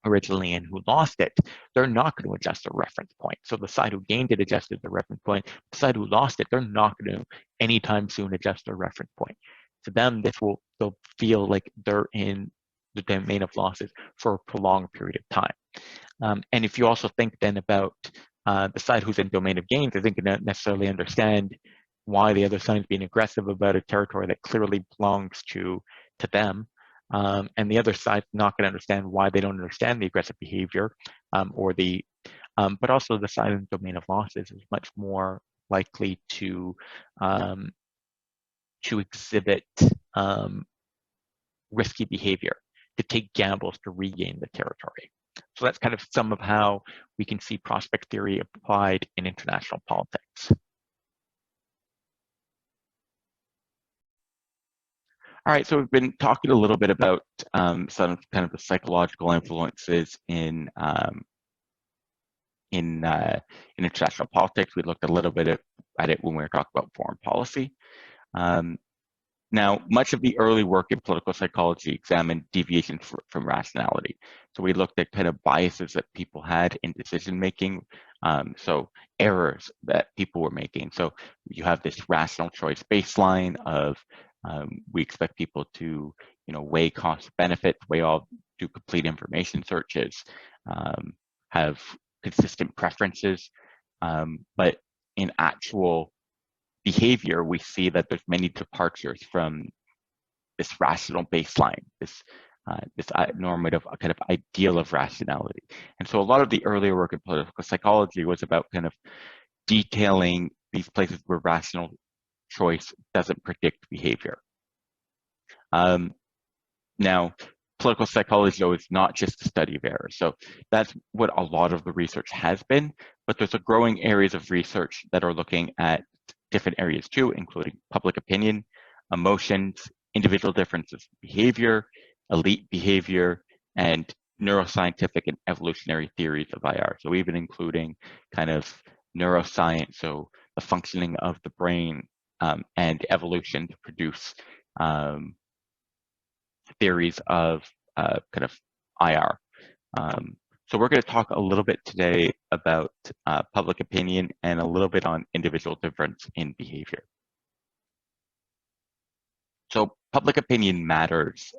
originally and who lost it, they're not going to adjust their reference point. So the side who gained it adjusted the reference point. The side who lost it, they're not going to anytime soon adjust their reference point. To them, they'll feel like they're in the domain of losses for a prolonged period of time. And if you also think then about the side who's in domain of gains isn't going to necessarily understand why the other side is being aggressive about a territory that clearly belongs to them. And the other side's not going to understand why they don't understand the aggressive behavior, but also the side in the domain of losses is much more likely to exhibit risky behavior, to take gambles to regain the territory. So that's kind of some of how we can see prospect theory applied in international politics. All right, so we've been talking a little bit about some kind of the psychological influences in international politics. We looked a little bit at it when we were talking about foreign policy. Now, much of the early work in political psychology examined deviation from rationality. So we looked at kind of biases that people had in decision-making, so errors that people were making. So you have this rational choice baseline of we expect people to, weigh cost benefit, do complete information searches, have consistent preferences, but in actual behavior, we see that there's many departures from this rational baseline, this normative kind of ideal of rationality. And so a lot of the earlier work in political psychology was about kind of detailing these places where rational choice doesn't predict behavior. Now, political psychology is not just the study of errors. So that's what a lot of the research has been, but there's a growing areas of research that are looking at different areas too, including public opinion, emotions, individual differences in behavior, elite behavior, and neuroscientific and evolutionary theories of IR. So even including kind of neuroscience, so the functioning of the brain and evolution to produce theories of kind of IR. So we're going to talk a little bit today about public opinion and a little bit on individual difference in behavior. So public opinion matters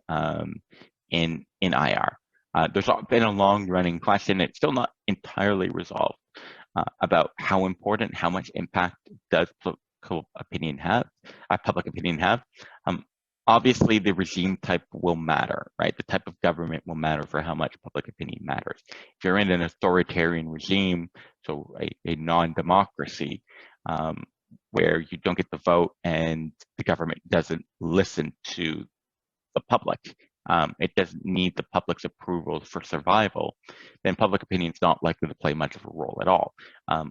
in IR. There's been a long-running question, it's still not entirely resolved, about how important, how much impact does public opinion have? Obviously, the regime type will matter, right? The type of government will matter for how much public opinion matters. If you're in an authoritarian regime, so a non-democracy, where you don't get the vote and the government doesn't listen to the public, it doesn't need the public's approval for survival, then public opinion is not likely to play much of a role at all.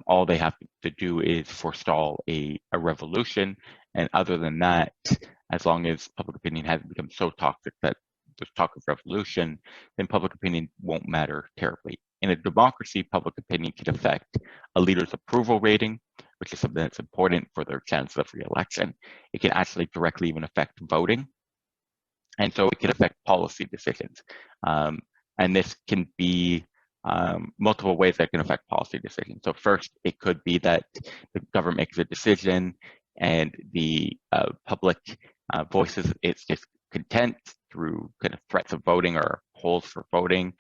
All they have to do is forestall a revolution, and other than that, as long as public opinion hasn't become so toxic that there's talk of revolution, then public opinion won't matter terribly. In a democracy, public opinion can affect a leader's approval rating, which is something that's important for their chances of re-election. It can actually directly even affect voting. And so it can affect policy decisions. And this can be multiple ways that can affect policy decisions. So first, it could be that the government makes a decision and the public voices its discontent through kind of threats of voting or polls for voting,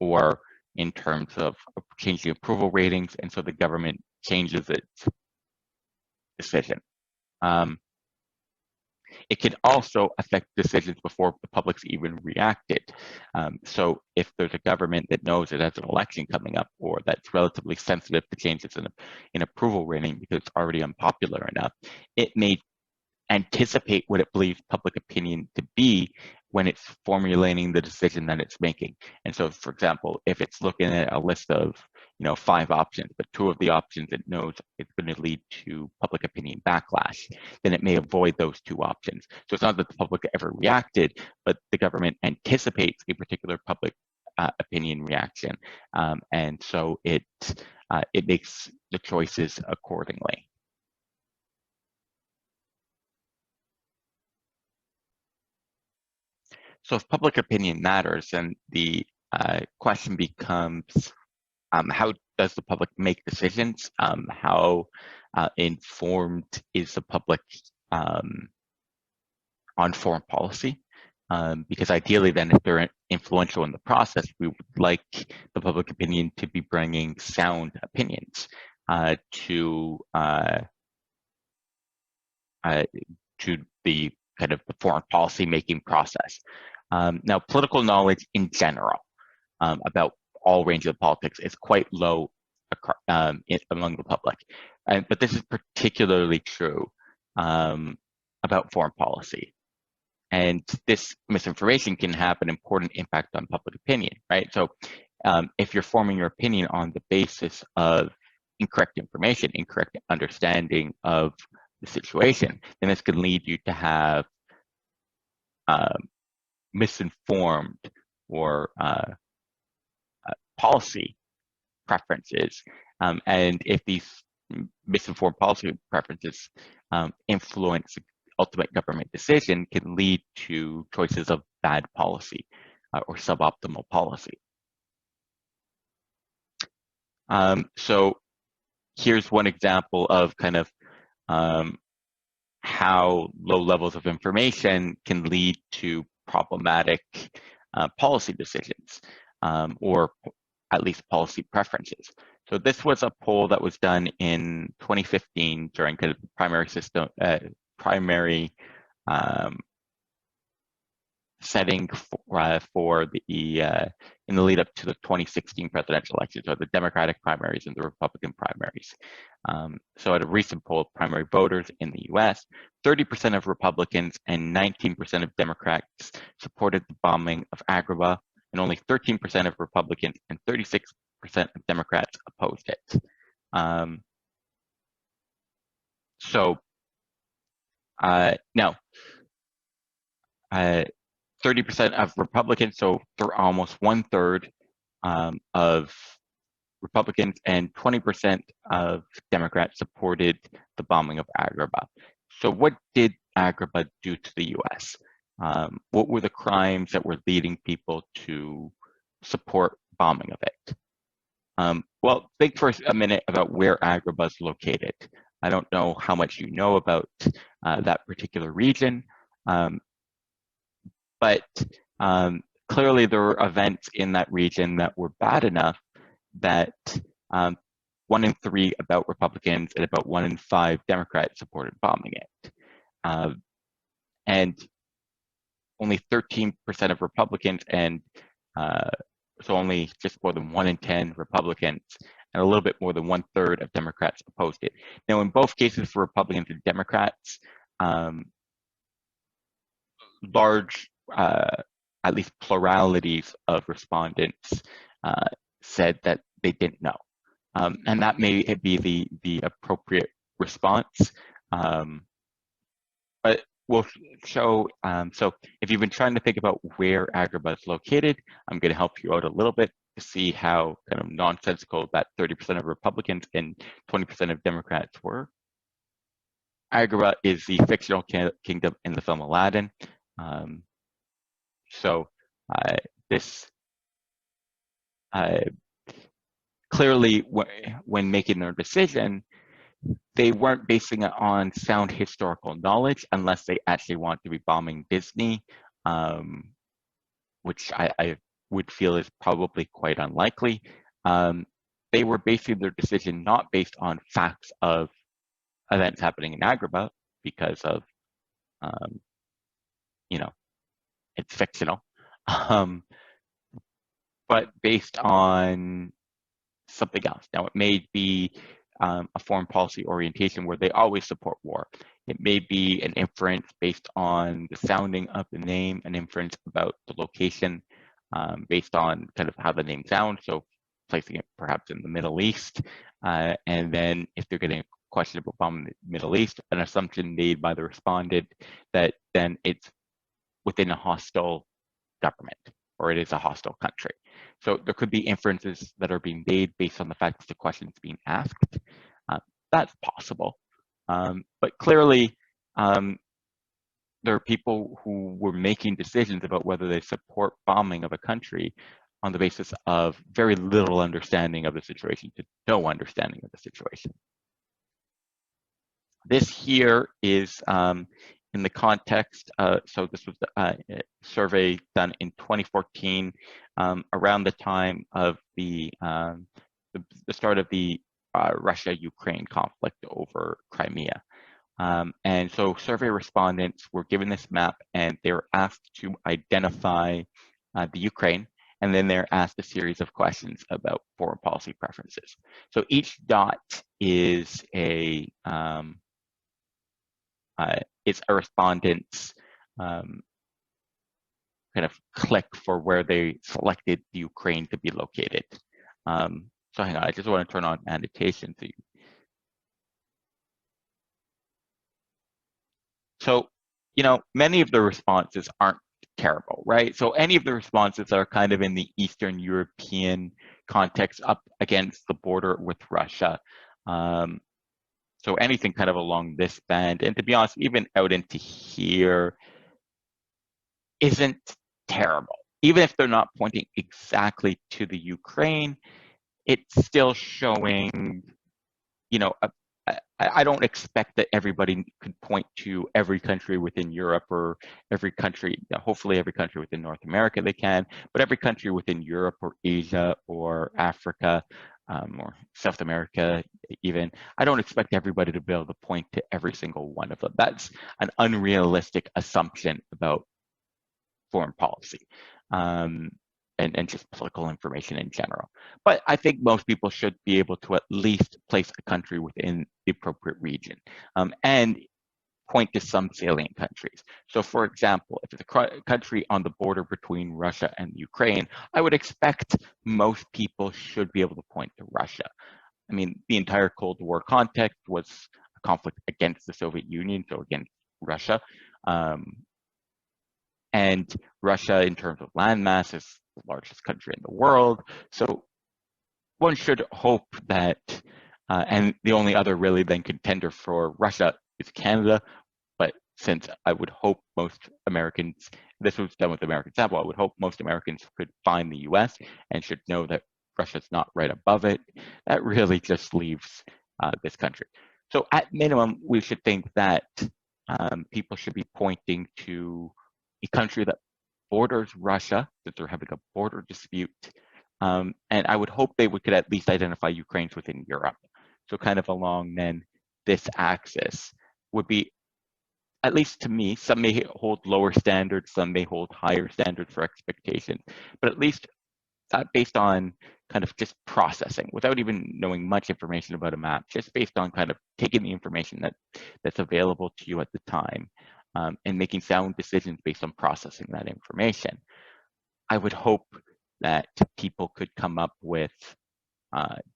or in terms of changing approval ratings, and so the government changes its decision. It can also affect decisions before the public's even reacted. So if there's a government that knows it has an election coming up, or that's relatively sensitive to changes in approval rating because it's already unpopular enough, it may anticipate what it believes public opinion to be when it's formulating the decision that it's making. And so, for example, if it's looking at a list of 5 options, but 2 of the options it knows it's going to lead to public opinion backlash, then it may avoid those 2 options. So it's not that the public ever reacted, but the government anticipates a particular public opinion reaction, and so it makes the choices accordingly. So if public opinion matters, then the question becomes, how does the public make decisions? How informed is the public on foreign policy? because ideally then if they're influential in the process, we would like the public opinion to be bringing sound opinions to the kind of the foreign policy making process. Now, political knowledge in general about all ranges of politics is quite low among the public, but this is particularly true about foreign policy. And this misinformation can have an important impact on public opinion, right? So if you're forming your opinion on the basis of incorrect information, incorrect understanding of the situation, then this can lead you to have misinformed or policy preferences. And if these misinformed policy preferences influence ultimate government decision, can lead to choices of bad policy or suboptimal policy. So here's one example of kind of how low levels of information can lead to problematic policy decisions or at least policy preferences. So this was a poll that was done in 2015 during kind of the primary setting for the in the lead up to the 2016 presidential elections, or the Democratic primaries and the Republican primaries. So at a recent poll of primary voters in the US, 30% of Republicans and 19% of Democrats supported the bombing of Agrabah, and only 13% of Republicans and 36% of Democrats opposed it. Now, 30% of Republicans, so almost 1/3 of Republicans and 20% of Democrats supported the bombing of Agrabah. So what did Agrabah do to the US? What were the crimes that were leading people to support bombing of it? Well, think for a minute about where Agrabah is located. I don't know how much you know about that particular region, but clearly there were events in that region that were bad enough that 1 in 3 about Republicans and about 1 in 5 Democrats supported bombing it. And only 13% of Republicans and so only just more than 1 in 10 Republicans and a little bit more than 1/3 of Democrats opposed it. Now, in both cases for Republicans and Democrats, large, at least pluralities of respondents said that they didn't know. And that may be the appropriate response. But we'll show, so if you've been trying to think about where Agrabah is located, I'm going to help you out a little bit to see how kind of nonsensical that 30% of Republicans and 20% of Democrats were. Agrabah is the fictional kingdom in the film Aladdin. This clearly, when making their decision, they weren't basing it on sound historical knowledge unless they actually want to be bombing Disney, which I would feel is probably quite unlikely. They were basing their decision not based on facts of events happening in Agrabah because of, you know, it's fictional, but based on something else. Now, it may be a foreign policy orientation where they always support war. It may be an inference based on the sounding of the name, an inference about the location based on kind of how the name sounds. So placing it perhaps in the Middle East. And then if they're getting a question about bombing the Middle East, an assumption made by the respondent that then it's within a hostile government or it is a hostile country. So there could be inferences that are being made based on the fact that the question is being asked. That's possible. But clearly, there are people who were making decisions about whether they support bombing of a country on the basis of very little understanding of the situation to no understanding of the situation. This here is in the context, so this was a survey done in 2014, around the time of the start of the Russia-Ukraine conflict over Crimea. And so survey respondents were given this map and they were asked to identify the Ukraine, and then they're asked a series of questions about foreign policy preferences. So each dot is a respondent's kind of click for where they selected the Ukraine to be located. So hang on, I just want to turn on annotation so you. So, you know, many of the responses aren't terrible, right? So any of the responses are kind of in the Eastern European context up against the border with Russia. So anything kind of along this band, and to be honest, even out into here isn't terrible. Even if they're not pointing exactly to the Ukraine, it's still showing, you know, I don't expect that everybody could point to every country within Europe or every country, hopefully every country within North America they can, but every country within Europe or Asia or Africa or South America even, I don't expect everybody to be able to point to every single one of them. That's an unrealistic assumption about foreign policy. And just political information in general. But I think most people should be able to at least place a country within the appropriate region and point to some salient countries. So for example, if it's a country on the border between Russia and Ukraine, I would expect most people should be able to point to Russia. I mean, the entire Cold War context was a conflict against the Soviet Union, so against Russia. And Russia, in terms of landmass, is the largest country in the world. So one should hope that, and the only other really then contender for Russia is Canada. But since I would hope most Americans, this was done with American sample, I would hope most Americans could find the US and should know that Russia's not right above it. That really just leaves this country. So at minimum, we should think that people should be pointing to a country that borders Russia, that they're having a border dispute. And I would hope they could at least identify Ukraine's within Europe. So kind of along then this axis would be, at least to me, some may hold lower standards, some may hold higher standards for expectations, but at least based on kind of just processing without even knowing much information about a map, just based on kind of taking the information that's available to you at the time and making sound decisions based on processing that information. I would hope that people could come up with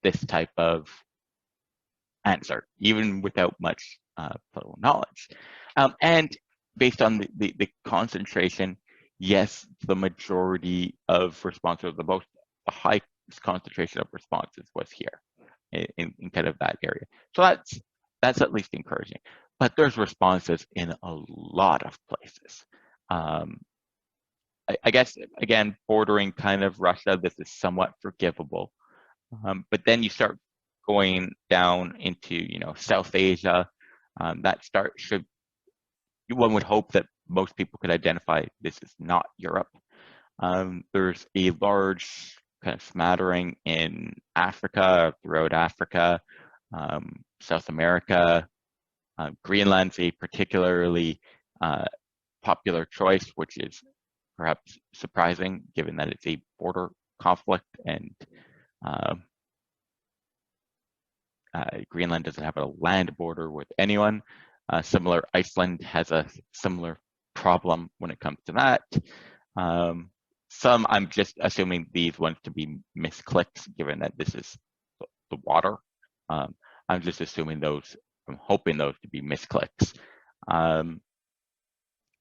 this type of answer, even without much political knowledge. And based on the concentration, yes, the majority of responses, the highest concentration of responses was here in kind of that area. So that's at least encouraging. But there's responses in a lot of places. I guess, again, bordering kind of Russia, this is somewhat forgivable. But then you start going down into, you know, South Asia. One would hope that most people could identify this is not Europe. There's a large kind of smattering in Africa, throughout Africa, South America. Greenland's a particularly popular choice, which is perhaps surprising given that it's a border conflict and Greenland doesn't have a land border with anyone. Similar, Iceland has a similar problem when it comes to that. Some, I'm just assuming these ones to be misclicks, given that this is the water. I'm just assuming those, I'm hoping those to be misclicks.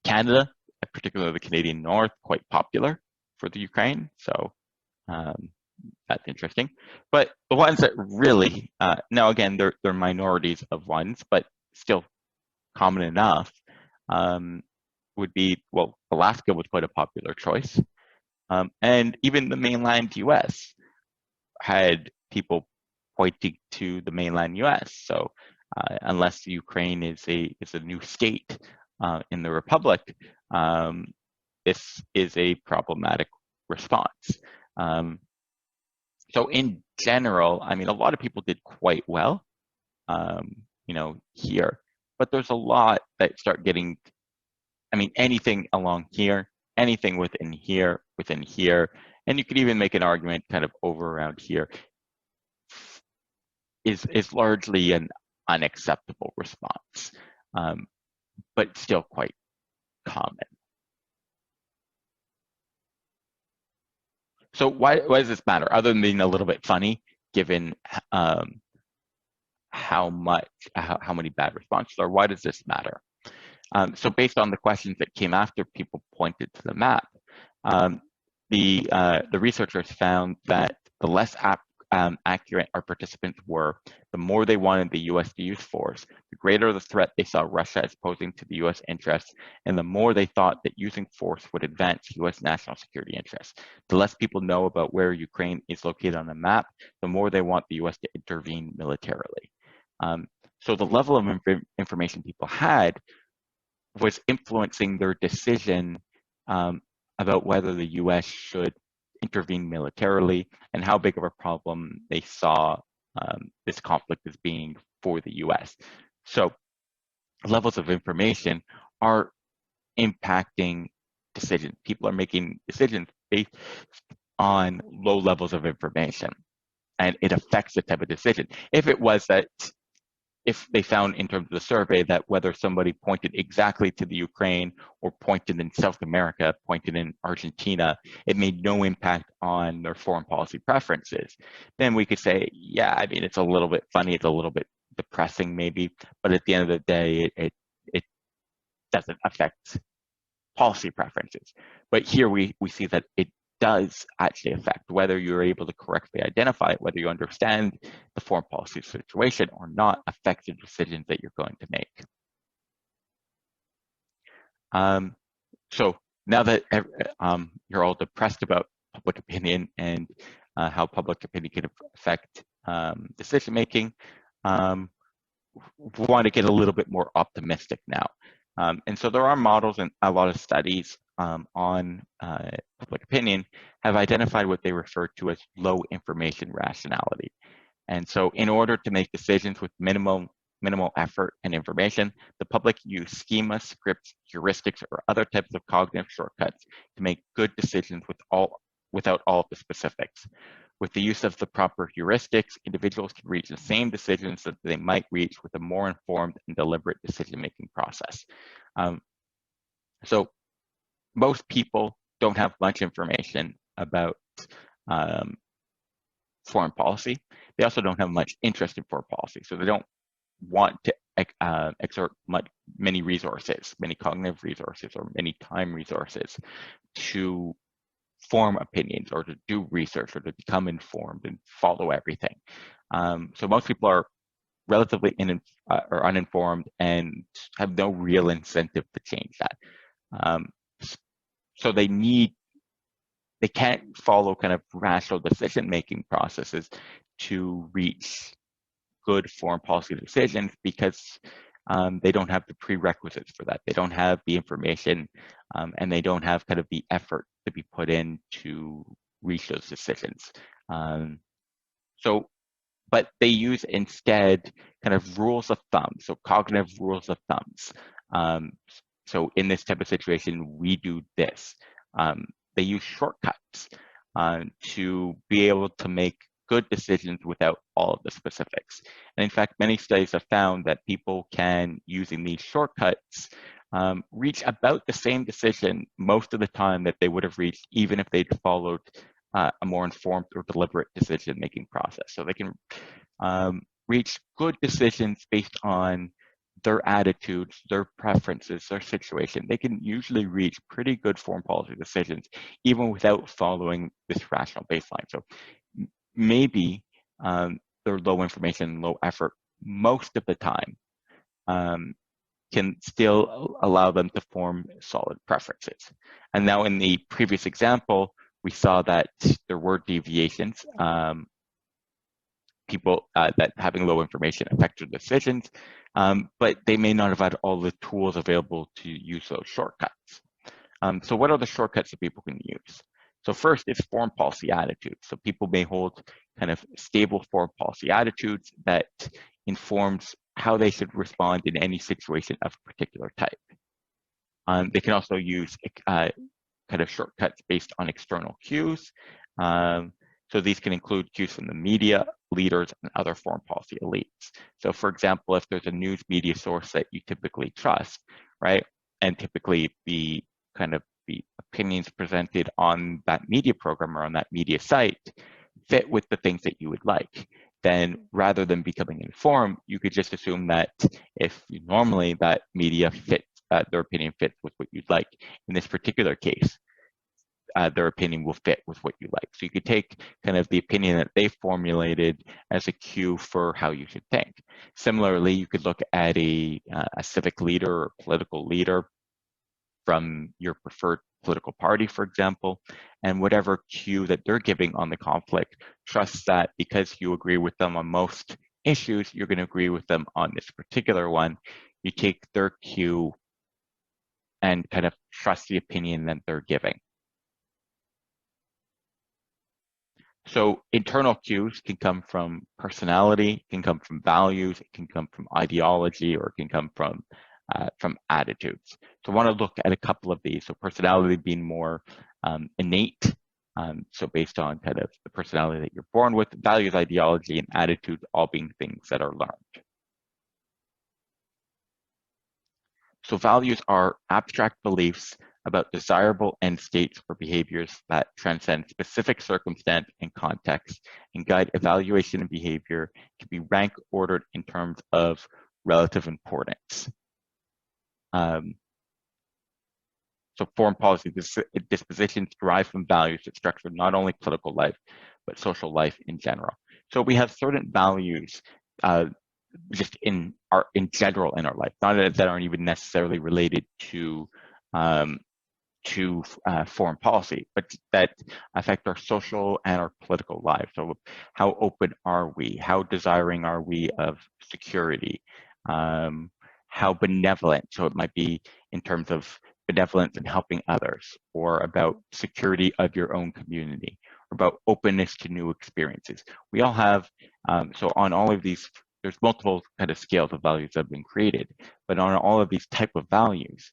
Canada, particularly the Canadian North, quite popular for the Ukraine. So that's interesting. But the ones that really, now again, they're minorities of ones, but still common enough, would be, well, Alaska was quite a popular choice. And even the mainland US had people pointing to the mainland US. So unless Ukraine is a new state, in the Republic, this is a problematic response. So in general, I mean, a lot of people did quite well, here, but there's a lot that start getting, I mean, anything along here, anything within here, and you could even make an argument kind of over around here, is largely an unacceptable response, but still quite common. So why does this matter, other than being a little bit funny, given how many bad responses are? Why does this matter? So based on the questions that came after people pointed to the map, the researchers found that the less accurate our participants were, the more they wanted the US to use force, the greater the threat they saw Russia as posing to the US interests, and the more they thought that using force would advance US national security interests. The less people know about where Ukraine is located on the map, the more they want the US to intervene militarily. So the level of information people had was influencing their decision about whether the US should intervene militarily and how big of a problem they saw this conflict as being for the US. So levels of information are impacting decisions. People are making decisions based on low levels of information, and it affects the type of decision. If it was that, if they found in terms of the survey that whether somebody pointed exactly to the Ukraine or pointed in South America, pointed in Argentina, it made no impact on their foreign policy preferences, then we could say, yeah, I mean, it's a little bit funny, it's a little bit depressing maybe, but at the end of the day, it doesn't affect policy preferences. But here we see that it does actually affect whether you're able to correctly identify it, whether you understand the foreign policy situation or not, affects the decisions that you're going to make. So now that you're all depressed about public opinion and how public opinion can affect decision making, we want to get a little bit more optimistic now. And so there are models and a lot of studies on public opinion have identified what they refer to as low information rationality. And so in order to make decisions with minimal effort and information, the public use schemas, scripts, heuristics, or other types of cognitive shortcuts to make good decisions without all of the specifics. With the use of the proper heuristics, individuals can reach the same decisions that they might reach with a more informed and deliberate decision-making process. So most people don't have much information about foreign policy. They also don't have much interest in foreign policy, so they don't want to exert many resources, many cognitive resources, or many time resources to form opinions or to do research or to become informed and follow everything. So most people are relatively or uninformed and have no real incentive to change that. So they can't follow kind of rational decision-making processes to reach good foreign policy decisions because they don't have the prerequisites for that. They don't have the information and they don't have kind of the effort to be put in to reach those decisions. But they use instead kind of rules of thumb, so cognitive rules of thumbs. So in this type of situation, we do this. They use shortcuts to be able to make good decisions without all of the specifics. And in fact, many studies have found that people can, using these shortcuts, reach about the same decision most of the time that they would have reached even if they'd followed a more informed or deliberate decision-making process. So they can reach good decisions based on their attitudes, their preferences, their situation. They can usually reach pretty good foreign policy decisions even without following this rational baseline. So maybe their low information, low effort most of the time can still allow them to form solid preferences. And now in the previous example, we saw that there were deviations people that having low information affect their decisions, but they may not have had all the tools available to use those shortcuts. So what are the shortcuts that people can use? So first is foreign policy attitudes. So people may hold kind of stable foreign policy attitudes that informs how they should respond in any situation of a particular type. They can also use kind of shortcuts based on external cues. So these can include cues from the media, leaders, and other foreign policy elites. So for example, if there's a news media source that you typically trust, right, and typically the opinions presented on that media program or on that media site fit with the things that you would like, then rather than becoming informed, you could just assume that if normally that media fits, their opinion fits with what you'd like. In this particular case, their opinion will fit with what you like. So you could take kind of the opinion that they formulated as a cue for how you should think. Similarly, you could look at a civic leader or political leader from your preferred political party, for example, and whatever cue that they're giving on the conflict, trust that because you agree with them on most issues, you're going to agree with them on this particular one. You take their cue and kind of trust the opinion that they're giving. So internal cues can come from personality, can come from values, it can come from ideology, or it can come from attitudes. So I want to look at a couple of these. So personality being more innate, so based on kind of the personality that you're born with, values, ideology, and attitudes all being things that are learned. So values are abstract beliefs about desirable end states or behaviors that transcend specific circumstance and context and guide evaluation and behavior to be rank ordered in terms of relative importance. So foreign policy dispositions derive from values that structure not only political life, but social life in general. So we have certain values just in general in our life, not that aren't even necessarily related to foreign policy, but that affect our social and our political lives. So how open are we? How desiring are we of security? How benevolent? So it might be in terms of benevolence and helping others, or about security of your own community, or about openness to new experiences. We all have, so on all of these, there's multiple kind of scales of values that have been created, but on all of these type of values,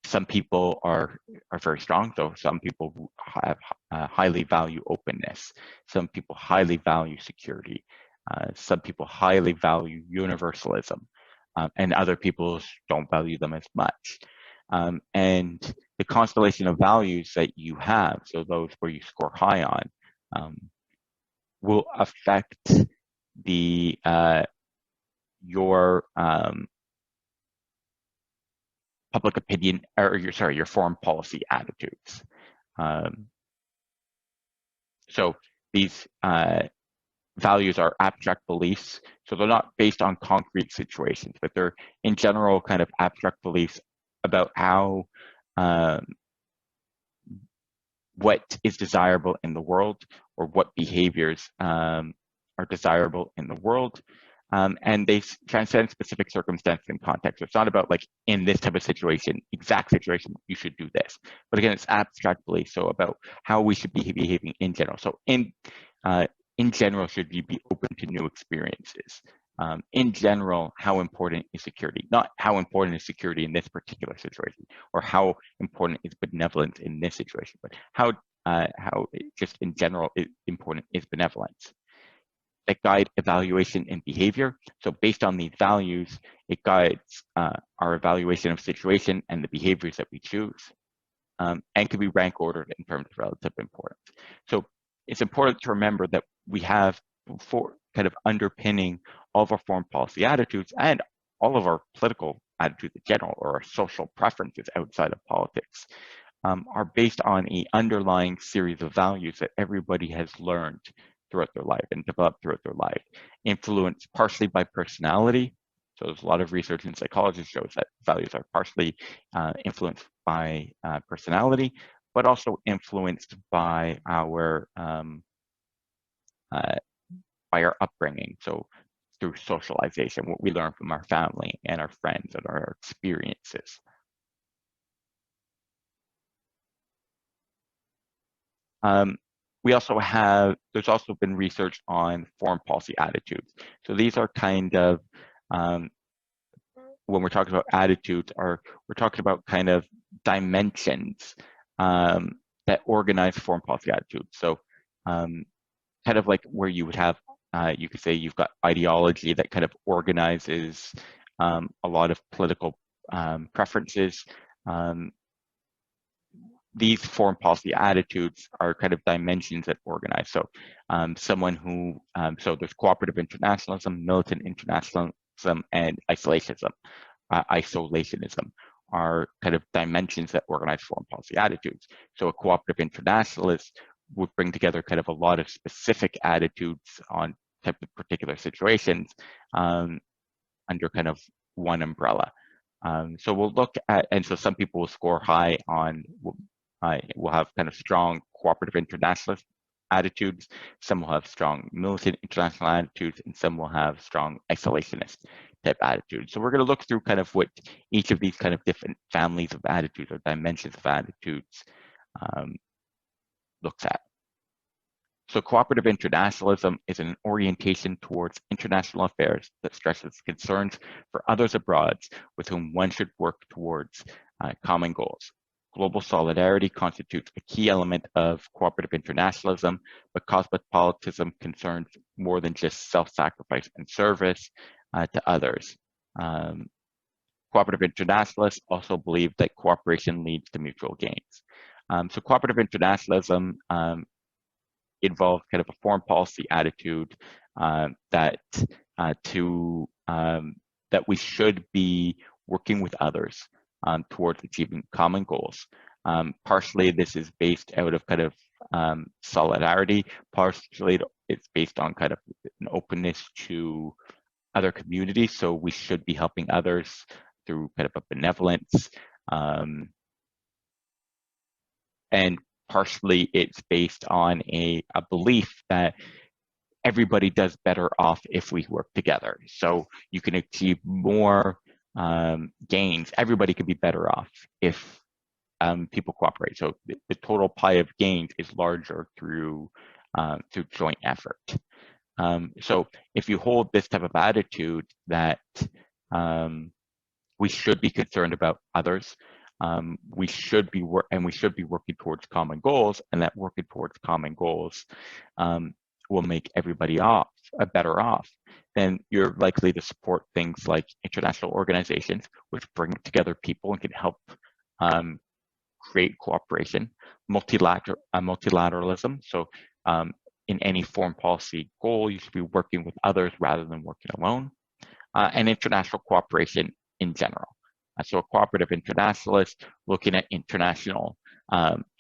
some people are very strong. So some people have highly value openness. Some people highly value security. Some people highly value universalism, and other people don't value them as much. And the constellation of values that you have, so those where you score high on, will affect the your public opinion, or your foreign policy attitudes. So these values are abstract beliefs, so they're not based on concrete situations, but they're in general kind of abstract beliefs about how what is desirable in the world, or what behaviors are desirable in the world. And they transcend specific circumstances and context. It's not about like, in this type of situation, exact situation, you should do this. But again, it's abstract belief, so about how we should be behaving in general. So in general, should you be open to new experiences? In general, how important is security? Not how important is security in this particular situation, or how important is benevolence in this situation, but how just in general important is benevolence. That guide evaluation and behavior. So based on these values, it guides our evaluation of situation and the behaviors that we choose, and can be rank ordered in terms of relative importance. So it's important to remember that we have, for kind of underpinning all of our foreign policy attitudes and all of our political attitudes in general, or our social preferences outside of politics, are based on an underlying series of values that everybody has learned throughout their life and developed throughout their life, influenced partially by personality. So there's a lot of research in psychology shows that values are partially influenced by personality, but also influenced by our by our upbringing. So through socialization, what we learn from our family and our friends and our experiences. We also have, there's also been research on foreign policy attitudes. So these are kind of, when we're talking about attitudes, we're talking about kind of dimensions that organize foreign policy attitudes. So kind of like where you would have, you could say you've got ideology that kind of organizes a lot of political preferences. These foreign policy attitudes are kind of dimensions that organize. So someone who, so there's cooperative internationalism, militant internationalism, and isolationism. Isolationism are kind of dimensions that organize foreign policy attitudes. So a cooperative internationalist would bring together kind of a lot of specific attitudes on type of particular situations under kind of one umbrella. So we'll look at, and so some people will score high on, will have kind of strong cooperative internationalist attitudes, some will have strong militant international attitudes, and some will have strong isolationist type attitudes. So we're going to look through kind of what each of these kind of different families of attitudes or dimensions of attitudes looks at. So cooperative internationalism is an orientation towards international affairs that stresses concerns for others abroad with whom one should work towards common goals. Global solidarity constitutes a key element of cooperative internationalism, but cosmopolitanism concerns more than just self-sacrifice and service to others. Cooperative internationalists also believe that cooperation leads to mutual gains. So cooperative internationalism involves kind of a foreign policy attitude that we should be working with others towards achieving common goals. Partially, this is based out of kind of solidarity. Partially, it's based on kind of an openness to other communities. So we should be helping others through kind of a benevolence. And partially, it's based on a belief that everybody does better off if we work together. So you can achieve more gains. Everybody can be better off if people cooperate. So the total pie of gains is larger through joint effort. So if you hold this type of attitude that we should be concerned about others, we should be working towards common goals, and that working towards common goals will make everybody better off, then you're likely to support things like international organizations, which bring together people and can help create cooperation, multilateralism. So in any foreign policy goal, you should be working with others rather than working alone, and international cooperation in general. So a cooperative internationalist looking at international,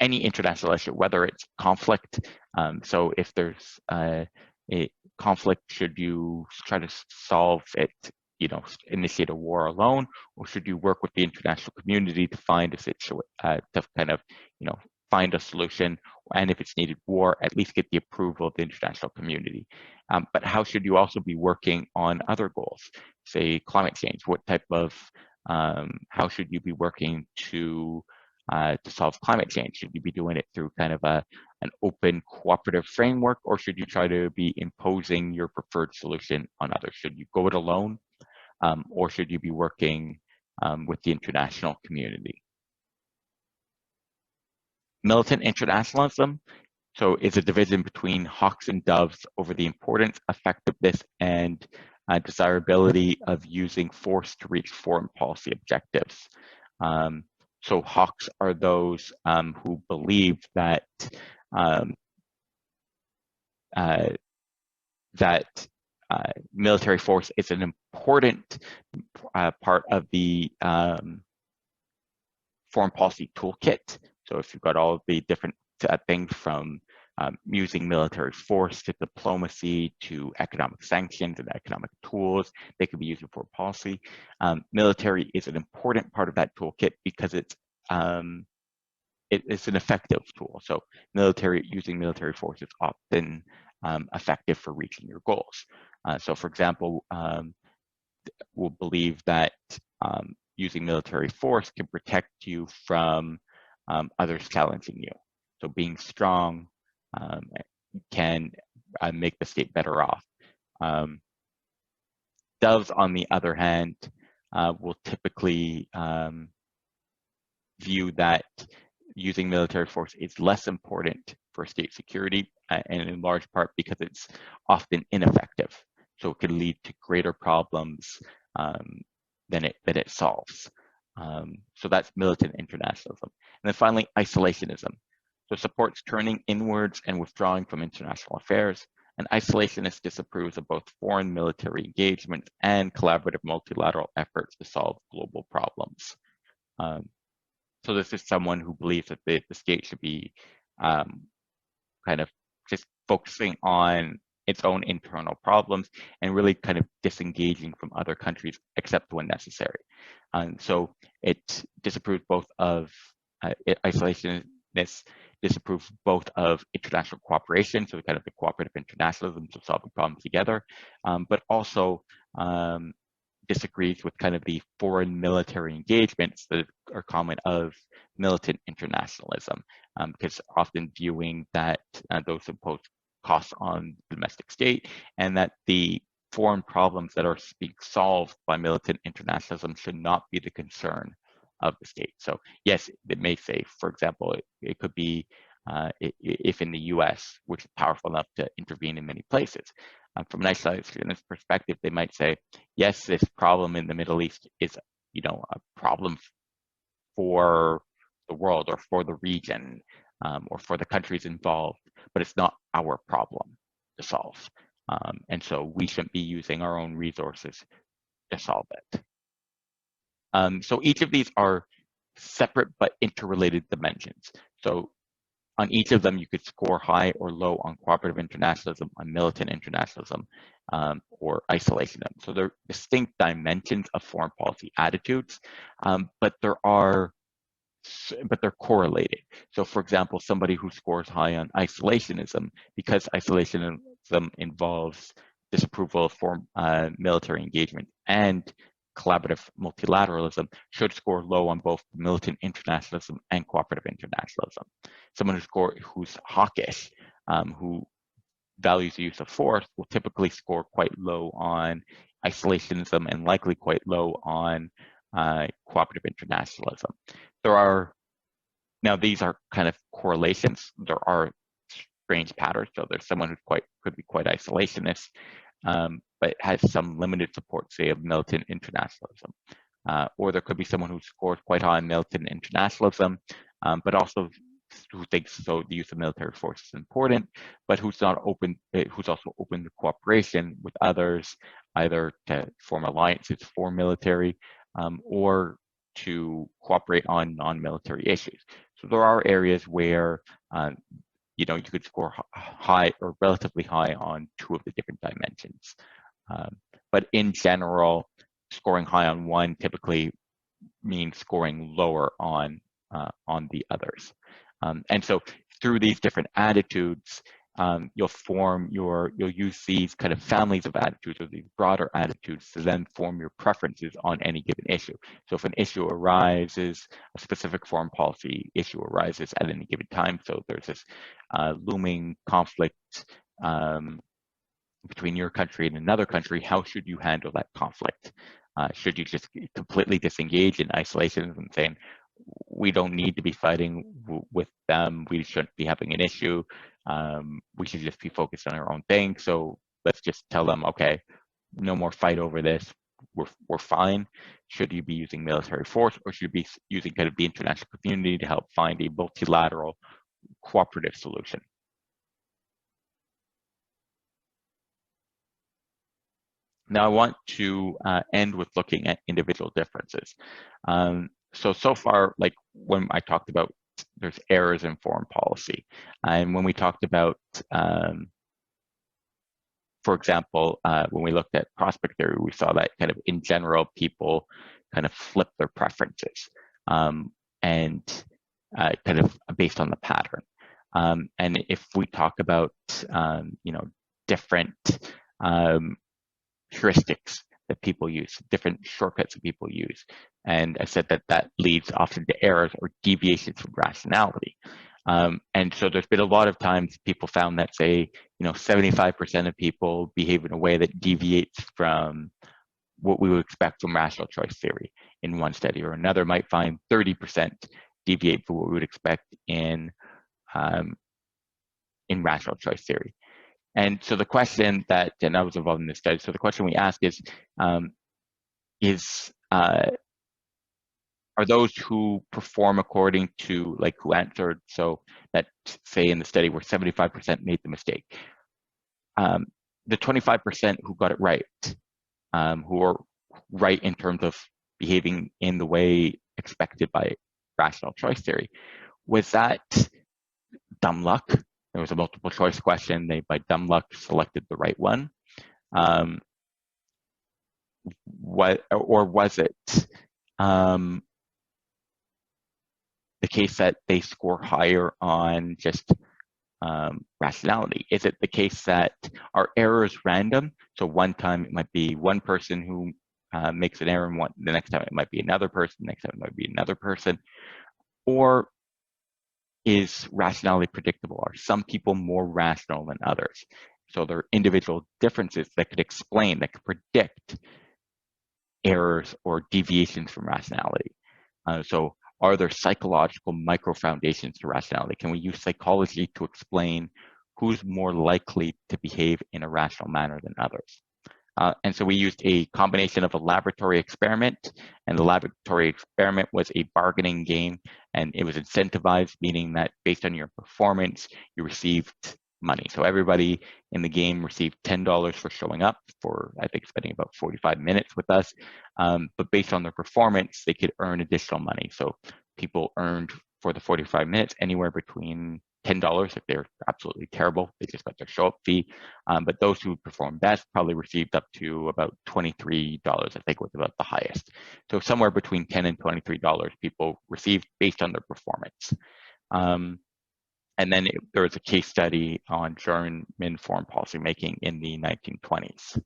any international issue, whether it's conflict. So if there's a conflict, should you try to solve it, initiate a war alone, or should you work with the international community to find to kind of, find a solution, and if it's needed war, at least get the approval of the international community. But how should you also be working on other goals, say climate change? What type of, how should you be working to solve climate change? Should you be doing it through kind of an open cooperative framework, or should you try to be imposing your preferred solution on others? Should you go it alone, or should you be working with the international community? Militant internationalism, so is a division between hawks and doves over the importance, effectiveness, and desirability of using force to reach foreign policy objectives. So hawks are those who believe that military force is an important part of the foreign policy toolkit. So if you've got all of the different things from using military force to diplomacy to economic sanctions and economic tools, they can be used in foreign policy. Military is an important part of that toolkit because it's an effective tool. So using military force is often effective for reaching your goals. So for example, we'll believe that using military force can protect you from others challenging you. So being strong can make the state better off. Doves, on the other hand, will typically view that using military force is less important for state security, and in large part because it's often ineffective. So it can lead to greater problems than it solves. So that's militant internationalism. And then finally, isolationism. So supports turning inwards and withdrawing from international affairs. And isolationist disapproves of both foreign military engagement and collaborative multilateral efforts to solve global problems. So this is someone who believes that the state should be kind of just focusing on its own internal problems and really kind of disengaging from other countries except when necessary. So it disapproves both of isolationists disapprove both of international cooperation, so kind of the cooperative internationalism, so solving problems together, but also disagrees with kind of the foreign military engagements that are common of militant internationalism, because often viewing that those impose costs on the domestic state, and that the foreign problems that are being solved by militant internationalism should not be the concern of the state. So yes, it may say, for example, it could be if in the US, which is powerful enough to intervene in many places, from an isolationist perspective, they might say, yes, this problem in the Middle East is, a problem for the world or for the region or for the countries involved, but it's not our problem to solve. And so we shouldn't be using our own resources to solve it. So each of these are separate but interrelated dimensions. So on each of them, you could score high or low on cooperative internationalism, on militant internationalism, or isolationism. So they're distinct dimensions of foreign policy attitudes, but they're correlated. So for example, somebody who scores high on isolationism, because isolationism involves disapproval of foreign military engagement and collaborative multilateralism, should score low on both militant internationalism and cooperative internationalism. Someone who's hawkish, who values the use of force, will typically score quite low on isolationism and likely quite low on cooperative internationalism. Now these are kind of correlations. There are strange patterns. So there's someone who could be quite isolationist, but has some limited support, say, of militant internationalism. Or there could be someone who scores quite high on militant internationalism, but also who thinks the use of military force is important, but who's also open to cooperation with others, either to form alliances for military or to cooperate on non-military issues. So there are areas where you could score high or relatively high on two of the different dimensions. But in general, scoring high on one typically means scoring lower on the others. And so through these different attitudes, you'll use these kind of families of attitudes or these broader attitudes to then form your preferences on any given issue. So if an issue arises, a specific foreign policy issue arises at any given time, so there's this looming conflict between your country and another country, how should you handle that conflict? Should you just completely disengage in isolation and saying, we don't need to be fighting with them, we shouldn't be having an issue, we should just be focused on our own thing, so let's just tell them, okay, no more fight over this, we're fine? Should you be using military force, or should you be using kind of the international community to help find a multilateral cooperative solution? Now I want to end with looking at individual differences. So far, like when I talked about there's errors in foreign policy, and when we talked about, for example, when we looked at prospect theory, we saw that kind of in general, people kind of flip their preferences and kind of based on the pattern. And if we talk about, different heuristics that people use, different shortcuts that people use, and I said that leads often to errors or deviations from rationality. And so there's been a lot of times people found that, say, 75% of people behave in a way that deviates from what we would expect from rational choice theory in one study, or another might find 30% deviate from what we would expect in rational choice theory. And so the question that, and I was involved in this study, so the question we ask is are those who perform according to, like, who answered, so that, say in the study where 75% made the mistake, the 25% who got it right, who are right in terms of behaving in the way expected by rational choice theory, was that dumb luck? There was a multiple choice question. They, by dumb luck, selected the right one. Or was it the case that they score higher on just rationality? Is it the case that our error is random? So one time it might be one person who makes an error, and the next time it might be another person, the next time it might be another person. Or is rationality predictable? Are some people more rational than others? So there are individual differences that could explain, that could predict errors or deviations from rationality. So are there psychological micro-foundations to rationality? Can we use psychology to explain who's more likely to behave in a rational manner than others? And so we used a combination of a laboratory experiment, and the laboratory experiment was a bargaining game, and it was incentivized, meaning that based on your performance, you received money. So everybody in the game received $10 for showing up, for, I think, spending about 45 minutes with us. But based on their performance, they could earn additional money. So people earned for the 45 minutes anywhere between $10 if they're absolutely terrible, they just got their show up fee. But those who performed best probably received up to about $23, I think was about the highest. So somewhere between $10 and $23 people received based on their performance. And then there was a case study on German foreign policy making in the 1920s.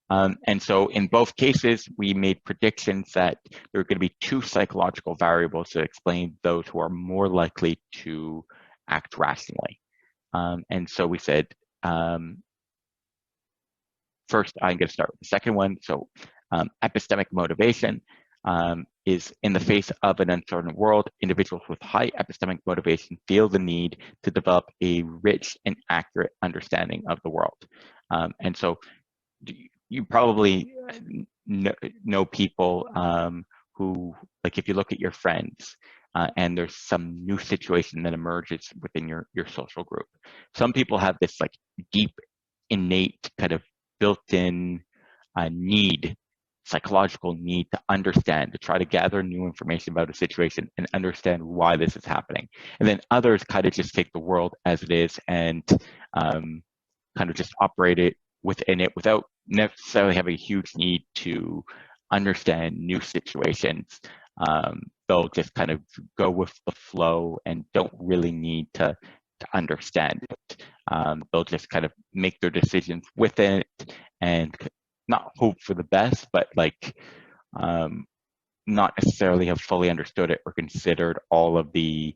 And so in both cases, we made predictions that there are going to be two psychological variables that explain those who are more likely to act rationally. And so we said, first, I'm going to start with the second one. So epistemic motivation is, in the face of an uncertain world, individuals with high epistemic motivation feel the need to develop a rich and accurate understanding of the world. And so you probably know people who, like, if you look at your friends and there's some new situation that emerges within your social group, some people have this, like, deep, innate kind of built-in psychological need to understand, to try to gather new information about a situation and understand why this is happening. And then others kind of just take the world as it is and kind of just operate it within it without necessarily having a huge need to understand new situations. They'll just kind of go with the flow and don't really need to understand it. They'll just kind of make their decisions within it and not hope for the best, but, like, not necessarily have fully understood it or considered all of the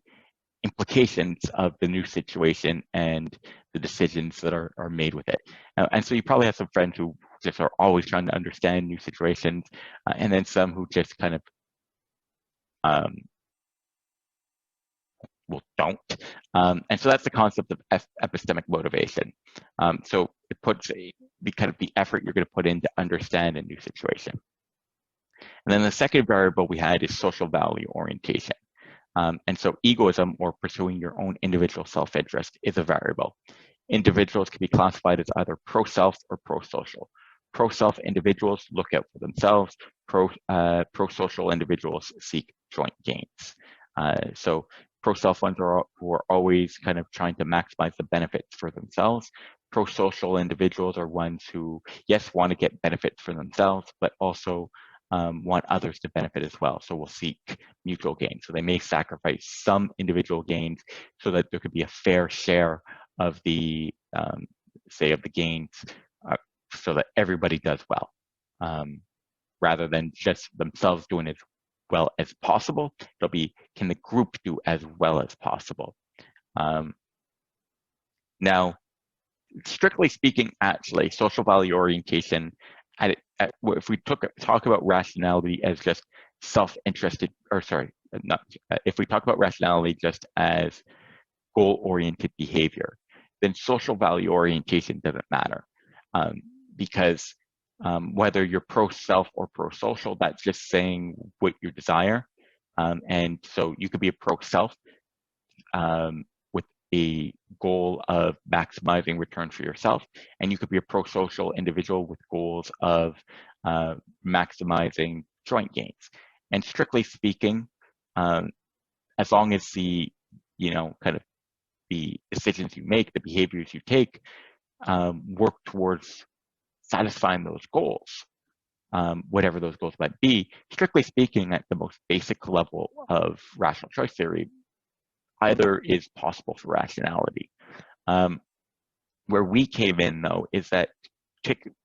implications of the new situation and the decisions that are made with it. And so you probably have some friends who just are always trying to understand new situations, and then some who just kind of don't. And so that's the concept of epistemic motivation. So it puts the effort you're going to put in to understand a new situation. And then the second variable we had is social value orientation. And so egoism, or pursuing your own individual self-interest, is a variable. Individuals can be classified as either pro-self or pro-social. Pro-self individuals look out for themselves. Pro-social individuals seek joint gains. So pro-self ones who are always kind of trying to maximize the benefits for themselves. Pro-social individuals are ones who, yes, want to get benefits for themselves, but also want others to benefit as well. So we'll seek mutual gain. So they may sacrifice some individual gains so that there could be a fair share of the, say, of the gains, so that everybody does well, rather than just themselves doing as well as possible. It'll be, can the group do as well as possible? Now, strictly speaking, actually, social value orientation, if we talk about rationality as just self-interested, or sorry, not, if we talk about rationality just as goal-oriented behavior, then social value orientation doesn't matter, because whether you're pro-self or pro-social, that's just saying what you desire. And so you could be a pro-self with a goal of maximizing return for yourself, and you could be a pro-social individual with goals of maximizing joint gains. And strictly speaking, as long as the, kind of the decisions you make, the behaviors you take, work towards satisfying those goals, whatever those goals might be, strictly speaking, at the most basic level of rational choice theory, either is possible for rationality. Where we came in, though, is that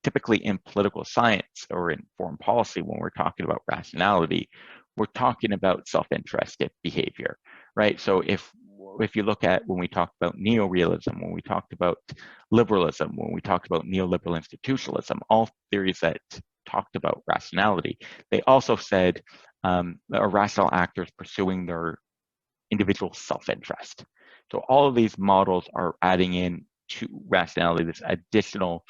typically in political science or in foreign policy, when we're talking about rationality, we're talking about self-interested behavior, right? So if you look at when we talked about neorealism, when we talked about liberalism, when we talked about neoliberal institutionalism, all theories that talked about rationality, they also said rational actors pursuing their individual self-interest. So all of these models are adding in to rationality this additional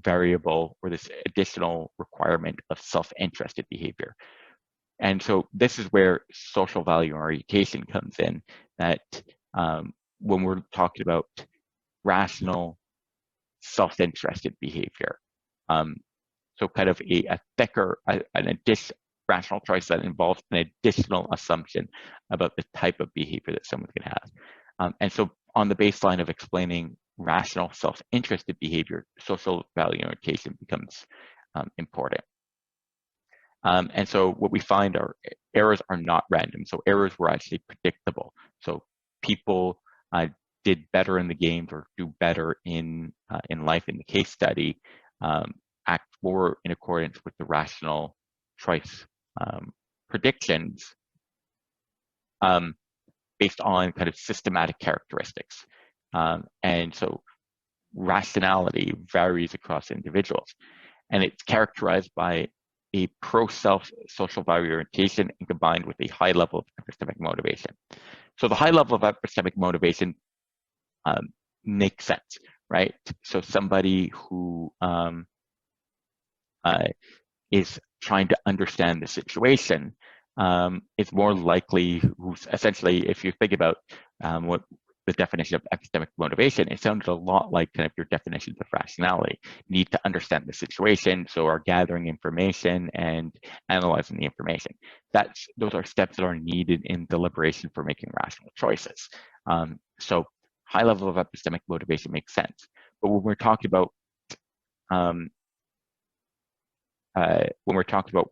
variable or this additional requirement of self-interested behavior. And so this is where social value orientation comes in, that when we're talking about rational self-interested behavior. So kind of a thicker, an additional rational choice that involves an additional assumption about the type of behavior that someone's going to have. And so on the baseline of explaining rational self-interested behavior, social value orientation becomes important. And so what we find are errors are not random. So errors were actually predictable. So people did better in the games or do better in life in the case study, act more in accordance with the rational choice predictions based on kind of systematic characteristics. And so rationality varies across individuals, and it's characterized by a pro-self social value orientation and combined with a high level of epistemic motivation. So the high level of epistemic motivation makes sense, right? So somebody who is trying to understand the situation is more likely, who's essentially, if you think about what the definition of epistemic motivation, it sounded a lot like kind of your definitions of rationality. You need to understand the situation, so are gathering information and analyzing the information. Those are steps that are needed in deliberation for making rational choices. So high level of epistemic motivation makes sense. But when we're talking about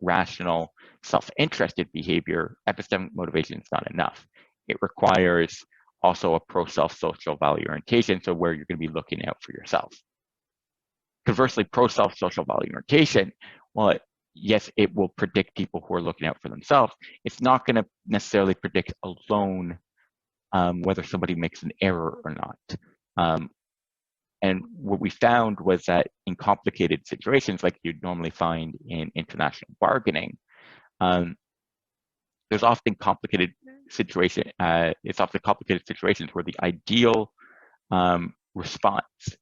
rational self-interested behavior, epistemic motivation is not enough. It requires also a pro-self social value orientation, so where you're going to be looking out for yourself. Conversely, pro-self social value orientation, well, yes, it will predict people who are looking out for themselves. It's not going to necessarily predict alone whether somebody makes an error or not. And what we found was that in complicated situations, like you'd normally find in international bargaining, there's often complicated situations where the ideal response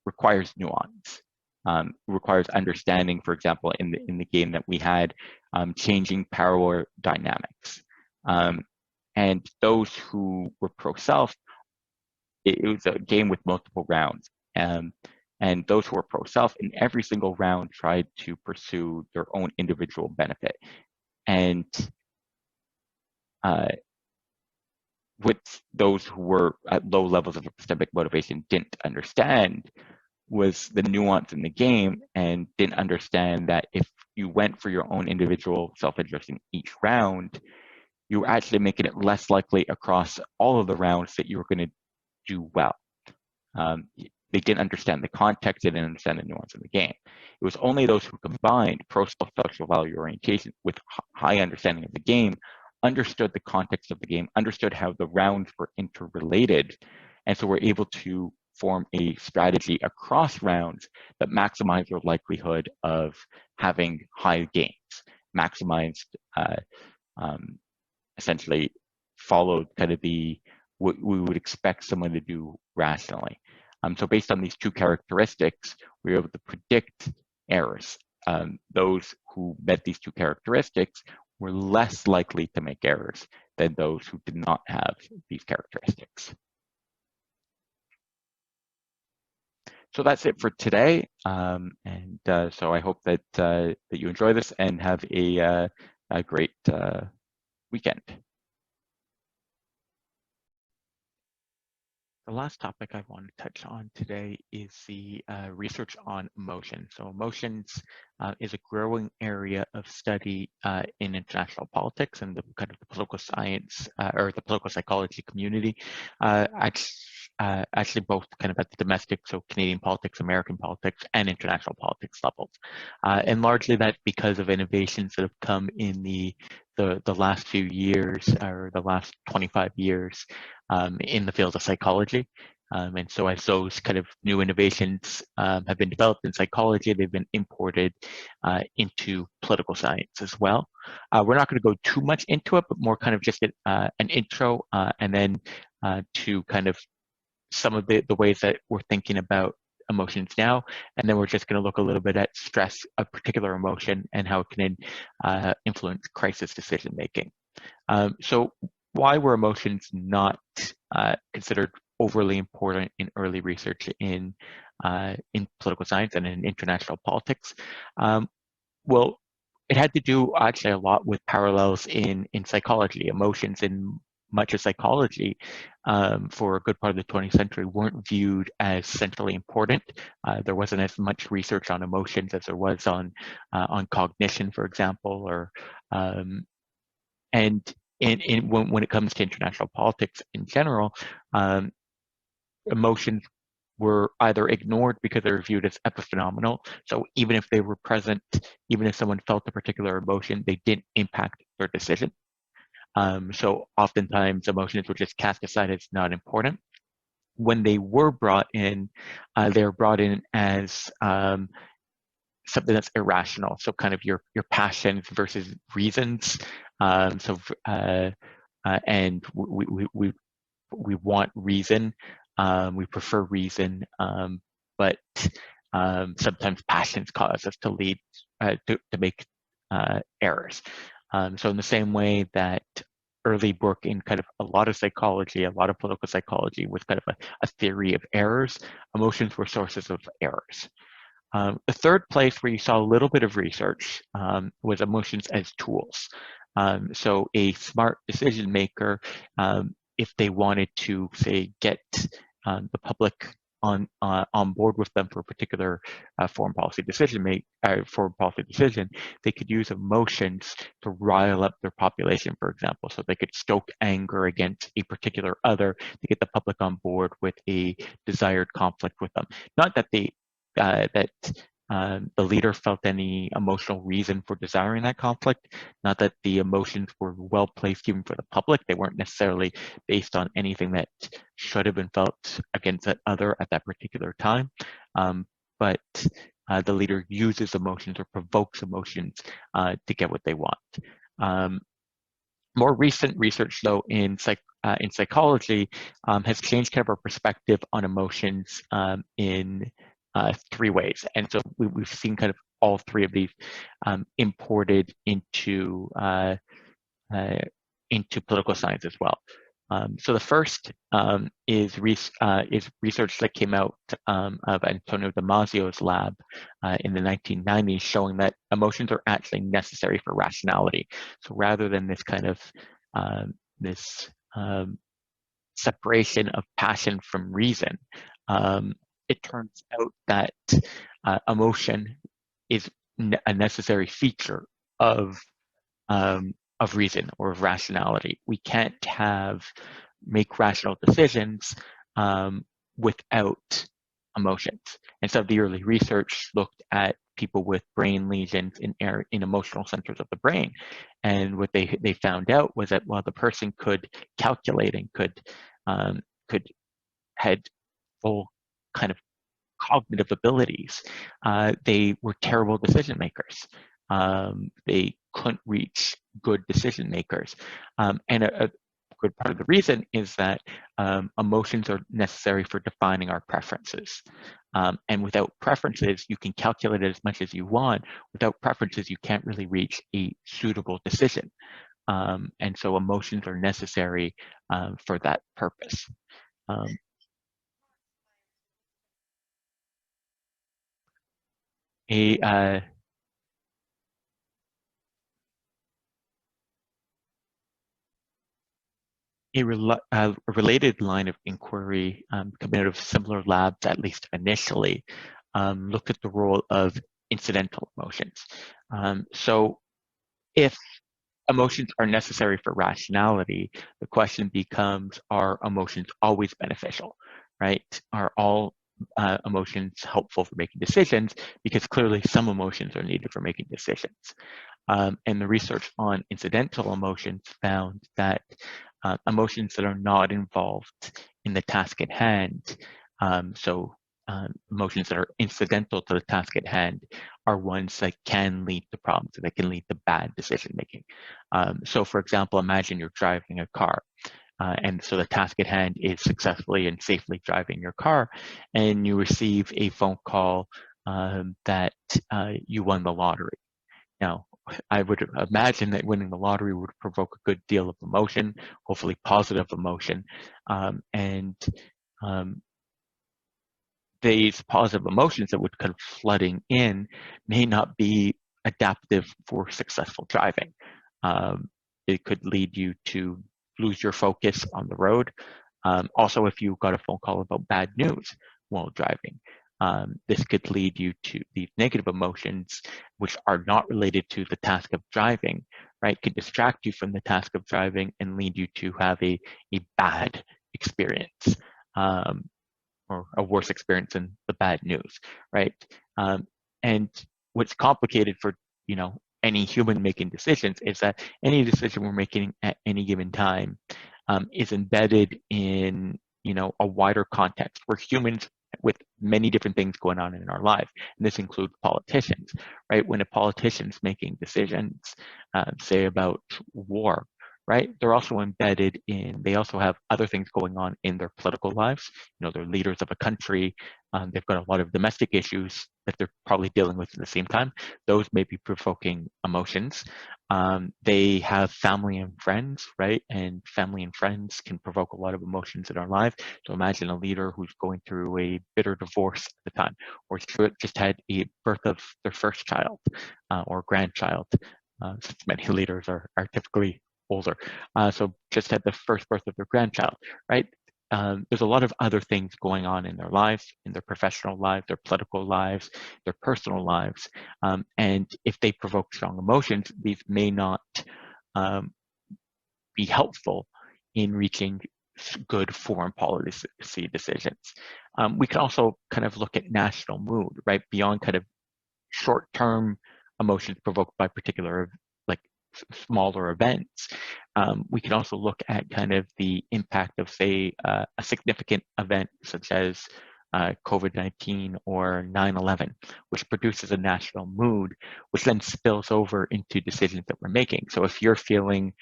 requires nuance, requires understanding. For example, in the game that we had, changing power dynamics, and those who were pro-self, it was a game with multiple rounds, and those who were pro-self in every single round tried to pursue their own individual benefit. And what those who were at low levels of epistemic motivation didn't understand was the nuance in the game, and didn't understand that if you went for your own individual self-interest in each round, you were actually making it less likely across all of the rounds that you were going to do well. They didn't understand the context, they didn't understand the nuance of the game. It was only those who combined pro-social value orientation with high understanding of the game, understood the context of the game, understood how the rounds were interrelated, and so were able to form a strategy across rounds that maximized your likelihood of having high gains, maximized, essentially followed kind of what we would expect someone to do rationally. So based on these two characteristics, we were able to predict errors. Those who met these two characteristics were less likely to make errors than those who did not have these characteristics. So that's it for today, so I hope that that you enjoy this and have a great weekend. The last topic I want to touch on today is the research on emotion. So emotions is a growing area of study in international politics and the kind of the political science or the political psychology community. Actually both kind of at the domestic, so Canadian politics, American politics, and international politics levels. And largely that's because of innovations that have come in the last few years, or the last 25 years, in the field of psychology. And so as those kind of new innovations have been developed in psychology, they've been imported into political science as well. We're not going to go too much into it, but more kind of just an intro, and then to kind of some of the ways that we're thinking about emotions now, and then we're just going to look a little bit at stress, a particular emotion, and how it can influence crisis decision making. So why were emotions not considered overly important in early research in political science and in international politics? Well, it had to do actually a lot with parallels in psychology. Emotions in much of psychology for a good part of the 20th century weren't viewed as centrally important. There wasn't as much research on emotions as there was on cognition, for example, or and when it comes to international politics in general, emotions were either ignored because they were viewed as epiphenomenal. So even if they were present, even if someone felt a particular emotion, they didn't impact their decision. So oftentimes emotions were just cast aside as not important. When they were brought in as something that's irrational. So kind of your passions versus reasons. And we want reason. We prefer reason, but sometimes passions cause us to lead to make errors. So in the same way that early work in kind of a lot of psychology, a lot of political psychology was kind of a theory of errors, emotions were sources of errors. The third place where you saw a little bit of research was emotions as tools. So a smart decision maker, if they wanted to, say, get the public on board with them for a particular foreign policy decision, they could use emotions to rile up their population, for example. So they could stoke anger against a particular other to get the public on board with a desired conflict with them. Not that the leader felt any emotional reason for desiring that conflict, not that the emotions were well placed even for the public. They weren't necessarily based on anything that should have been felt against that other at that particular time. But the leader uses emotions or provokes emotions to get what they want. More recent research, though, in psychology has changed kind of our perspective on emotions in three ways. And so we've seen kind of all three of these imported into political science as well. So the first is research that came out of Antonio Damasio's lab in the 1990s, showing that emotions are actually necessary for rationality. So rather than this kind of separation of passion from reason, it turns out that emotion is a necessary feature of reason or of rationality. We can't make rational decisions without emotions. And so the early research looked at people with brain lesions in emotional centers of the brain. And what they found out was that while the person could calculate and had full kind of cognitive abilities, they were terrible decision makers. They couldn't reach good decision makers. And a good part of the reason is that emotions are necessary for defining our preferences. And without preferences, you can calculate as much as you want. Without preferences, you can't really reach a suitable decision. And so emotions are necessary for that purpose. A related line of inquiry coming out of similar labs, at least initially, looked at the role of incidental emotions. So if emotions are necessary for rationality, the question becomes, are emotions always beneficial, right? Are all emotions helpful for making decisions? Because clearly some emotions are needed for making decisions. And the research on incidental emotions found that emotions that are not involved in the task at hand, emotions that are incidental to the task at hand, are ones that can lead to problems, that can lead to bad decision making. So for example, imagine you're driving a car. And so the task at hand is successfully and safely driving your car, and you receive a phone call that you won the lottery. Now, I would imagine that winning the lottery would provoke a good deal of emotion, hopefully positive emotion. And these positive emotions that would come flooding in may not be adaptive for successful driving. It could lead you to lose your focus on the road. Also, if you got a phone call about bad news while driving, this could lead you to these negative emotions, which are not related to the task of driving, right? Could distract you from the task of driving and lead you to have a bad experience, or a worse experience than the bad news, right? And what's complicated for, any human making decisions is that any decision we're making at any given time is embedded in, a wider context. We're humans with many different things going on in our life, and this includes politicians, right? When a politician's making decisions, say about war, right? They're also embedded they also have other things going on in their political lives. They're leaders of a country. They've got a lot of domestic issues that they're probably dealing with at the same time. Those may be provoking emotions. They have family and friends, right? And family and friends can provoke a lot of emotions in our life. So imagine a leader who's going through a bitter divorce at the time, or just had a birth of their first child or grandchild, since many leaders are typically older. So just had the first birth of their grandchild, right? There's a lot of other things going on in their lives, in their professional lives, their political lives, their personal lives. And if they provoke strong emotions, these may not be helpful in reaching good foreign policy decisions. We can also kind of look at national mood, right? Beyond kind of short-term emotions provoked by particular, like, smaller events. We can also look at kind of the impact of, say, a significant event such as COVID-19 or 9/11, which produces a national mood, which then spills over into decisions that we're making. So if you're feeling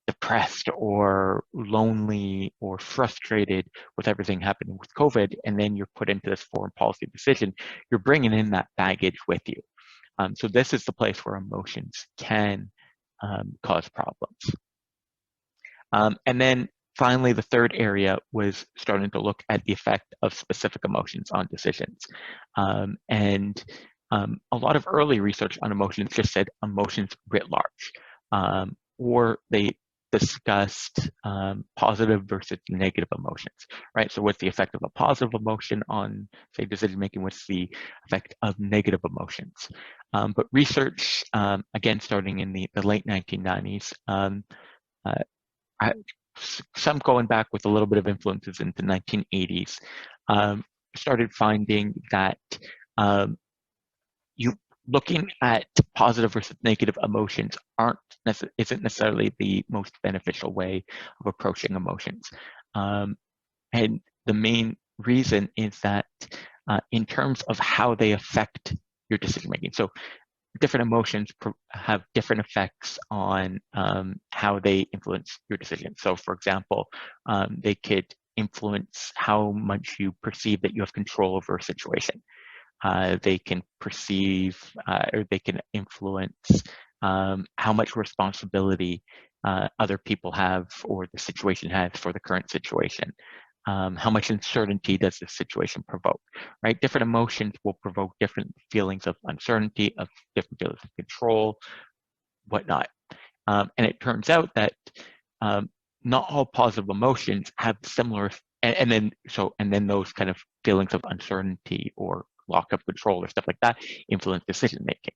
depressed or lonely or frustrated with everything happening with COVID, and then you're put into this foreign policy decision, you're bringing in that baggage with you. So this is the place where emotions can cause problems. And then finally, the third area was starting to look at the effect of specific emotions on decisions. And a lot of early research on emotions just said emotions writ large, or they discussed positive versus negative emotions, right? So what's the effect of a positive emotion on, say, decision making? What's the effect of negative emotions? But research, again, starting in the late 1990s, some going back with a little bit of influences into 1980s, started finding that you looking at positive versus negative emotions isn't necessarily the most beneficial way of approaching emotions. And the main reason is that in terms of how they affect your decision making. So different emotions have different effects on how they influence your decision. So for example, they could influence how much you perceive that you have control over a situation. They can perceive or they can influence how much responsibility other people have or the situation has for the current situation. How much uncertainty does this situation provoke, right? Different emotions will provoke different feelings of uncertainty, of different feelings of control, whatnot. And it turns out that not all positive emotions have similar, and then those kind of feelings of uncertainty or lock of control or stuff like that influence decision making.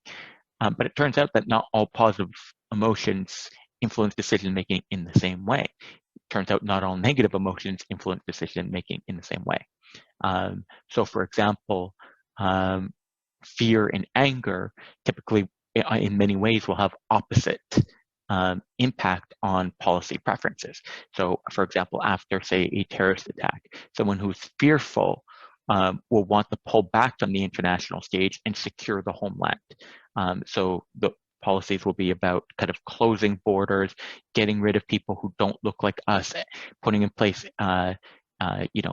But it turns out that not all positive emotions influence decision making in the same way. Turns out not all negative emotions influence decision making in the same way. So for example, fear and anger typically in many ways will have opposite impact on policy preferences. So for example, after say a terrorist attack, someone who's fearful will want to pull back from the international stage and secure the homeland. So the policies will be about kind of closing borders, getting rid of people who don't look like us, putting in place,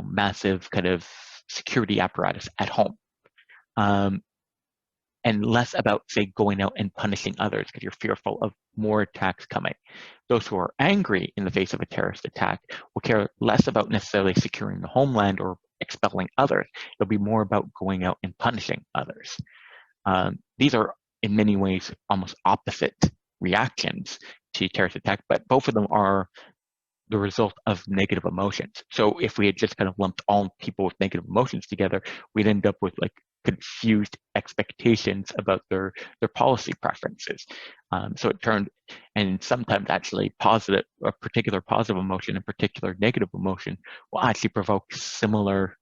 massive kind of security apparatus at home, and less about, say, going out and punishing others because you're fearful of more attacks coming. Those who are angry in the face of a terrorist attack will care less about necessarily securing the homeland or expelling others. It'll be more about going out and punishing others. These are in many ways almost opposite reactions to terrorist attack, but both of them are the result of negative emotions. So if we had just kind of lumped all people with negative emotions together, we'd end up with like confused expectations about their policy preferences. So it turned, and sometimes actually a particular positive emotion and particular negative emotion will actually provoke similar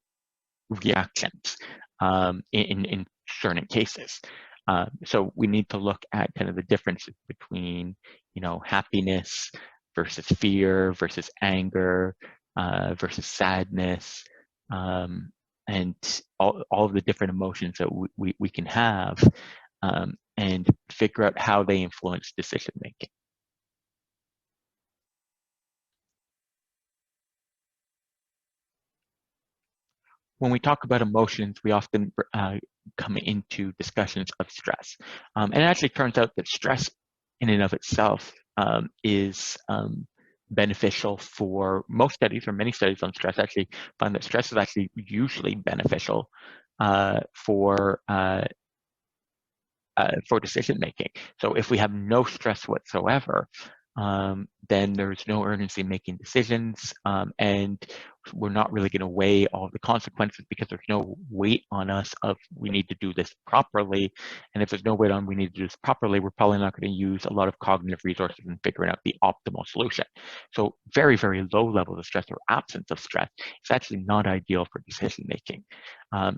reactions in certain cases. So we need to look at kind of the differences between, happiness versus fear versus anger versus sadness, and all of the different emotions that we can have, and figure out how they influence decision making. When we talk about emotions, we often come into discussions of stress. And it actually turns out that stress in and of itself is beneficial for most studies, or many studies on stress actually find that stress is actually usually beneficial for decision making. So if we have no stress whatsoever, then there's no urgency in making decisions, and we're not really going to weigh all of the consequences because there's no weight on us of we need to do this properly. And if there's no weight on we need to do this properly, we're probably not going to use a lot of cognitive resources in figuring out the optimal solution. So very, very low levels of stress or absence of stress is actually not ideal for decision making.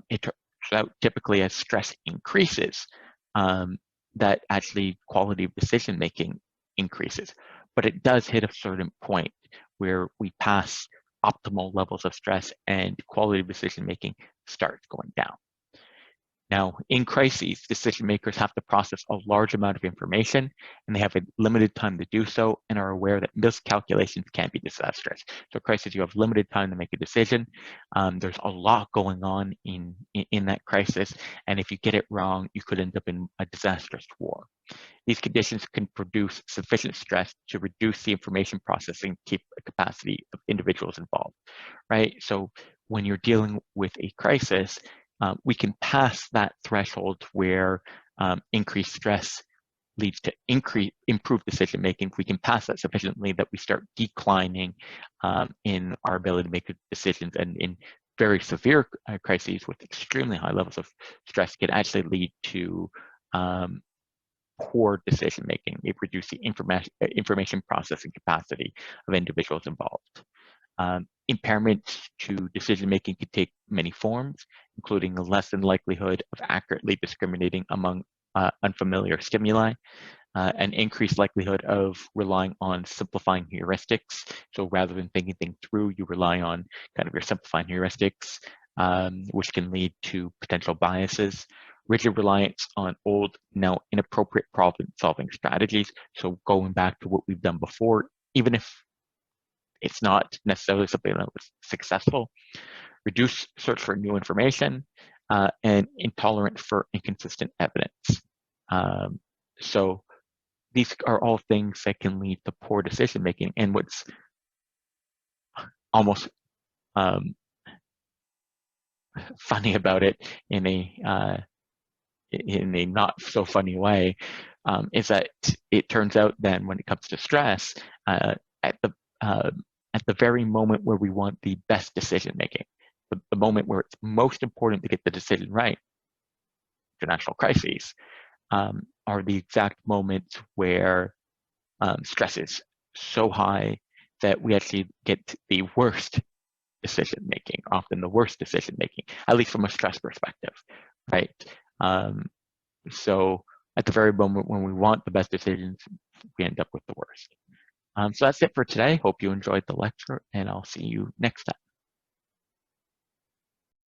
It turns out typically as stress increases, that actually quality of decision making increases. But it does hit a certain point where we pass optimal levels of stress and quality of decision making starts going down. Now, in crises, decision makers have to process a large amount of information, and they have a limited time to do so, and are aware that miscalculations can be disastrous. So crisis, you have limited time to make a decision. There's a lot going on in that crisis, and if you get it wrong, you could end up in a disastrous war. These conditions can produce sufficient stress to reduce the information processing capacity of individuals involved, right? So when you're dealing with a crisis, we can pass that threshold where increased stress leads to improved decision making. If we can pass that sufficiently that we start declining in our ability to make decisions, and in very severe crises with extremely high levels of stress can actually lead to poor decision making. It reduces the information processing capacity of individuals involved. Impairments to decision making can take many forms, including a lessened likelihood of accurately discriminating among unfamiliar stimuli, an increased likelihood of relying on simplifying heuristics. So rather than thinking things through, you rely on kind of your simplifying heuristics, which can lead to potential biases. Rigid reliance on old, now inappropriate problem-solving strategies. So going back to what we've done before, even if it's not necessarily something that was successful. Reduce search for new information, and intolerant for inconsistent evidence. So these are all things that can lead to poor decision making. And what's almost funny about it in a not so funny way is that it turns out then when it comes to stress, at the very moment where we want the best decision making, the moment where it's most important to get the decision right, international crises, are the exact moments where stress is so high that we actually get the worst decision making, often the worst decision making, at least from a stress perspective, right? So at the very moment when we want the best decisions, we end up with the worst. So that's it for today. Hope you enjoyed the lecture, and I'll see you next time.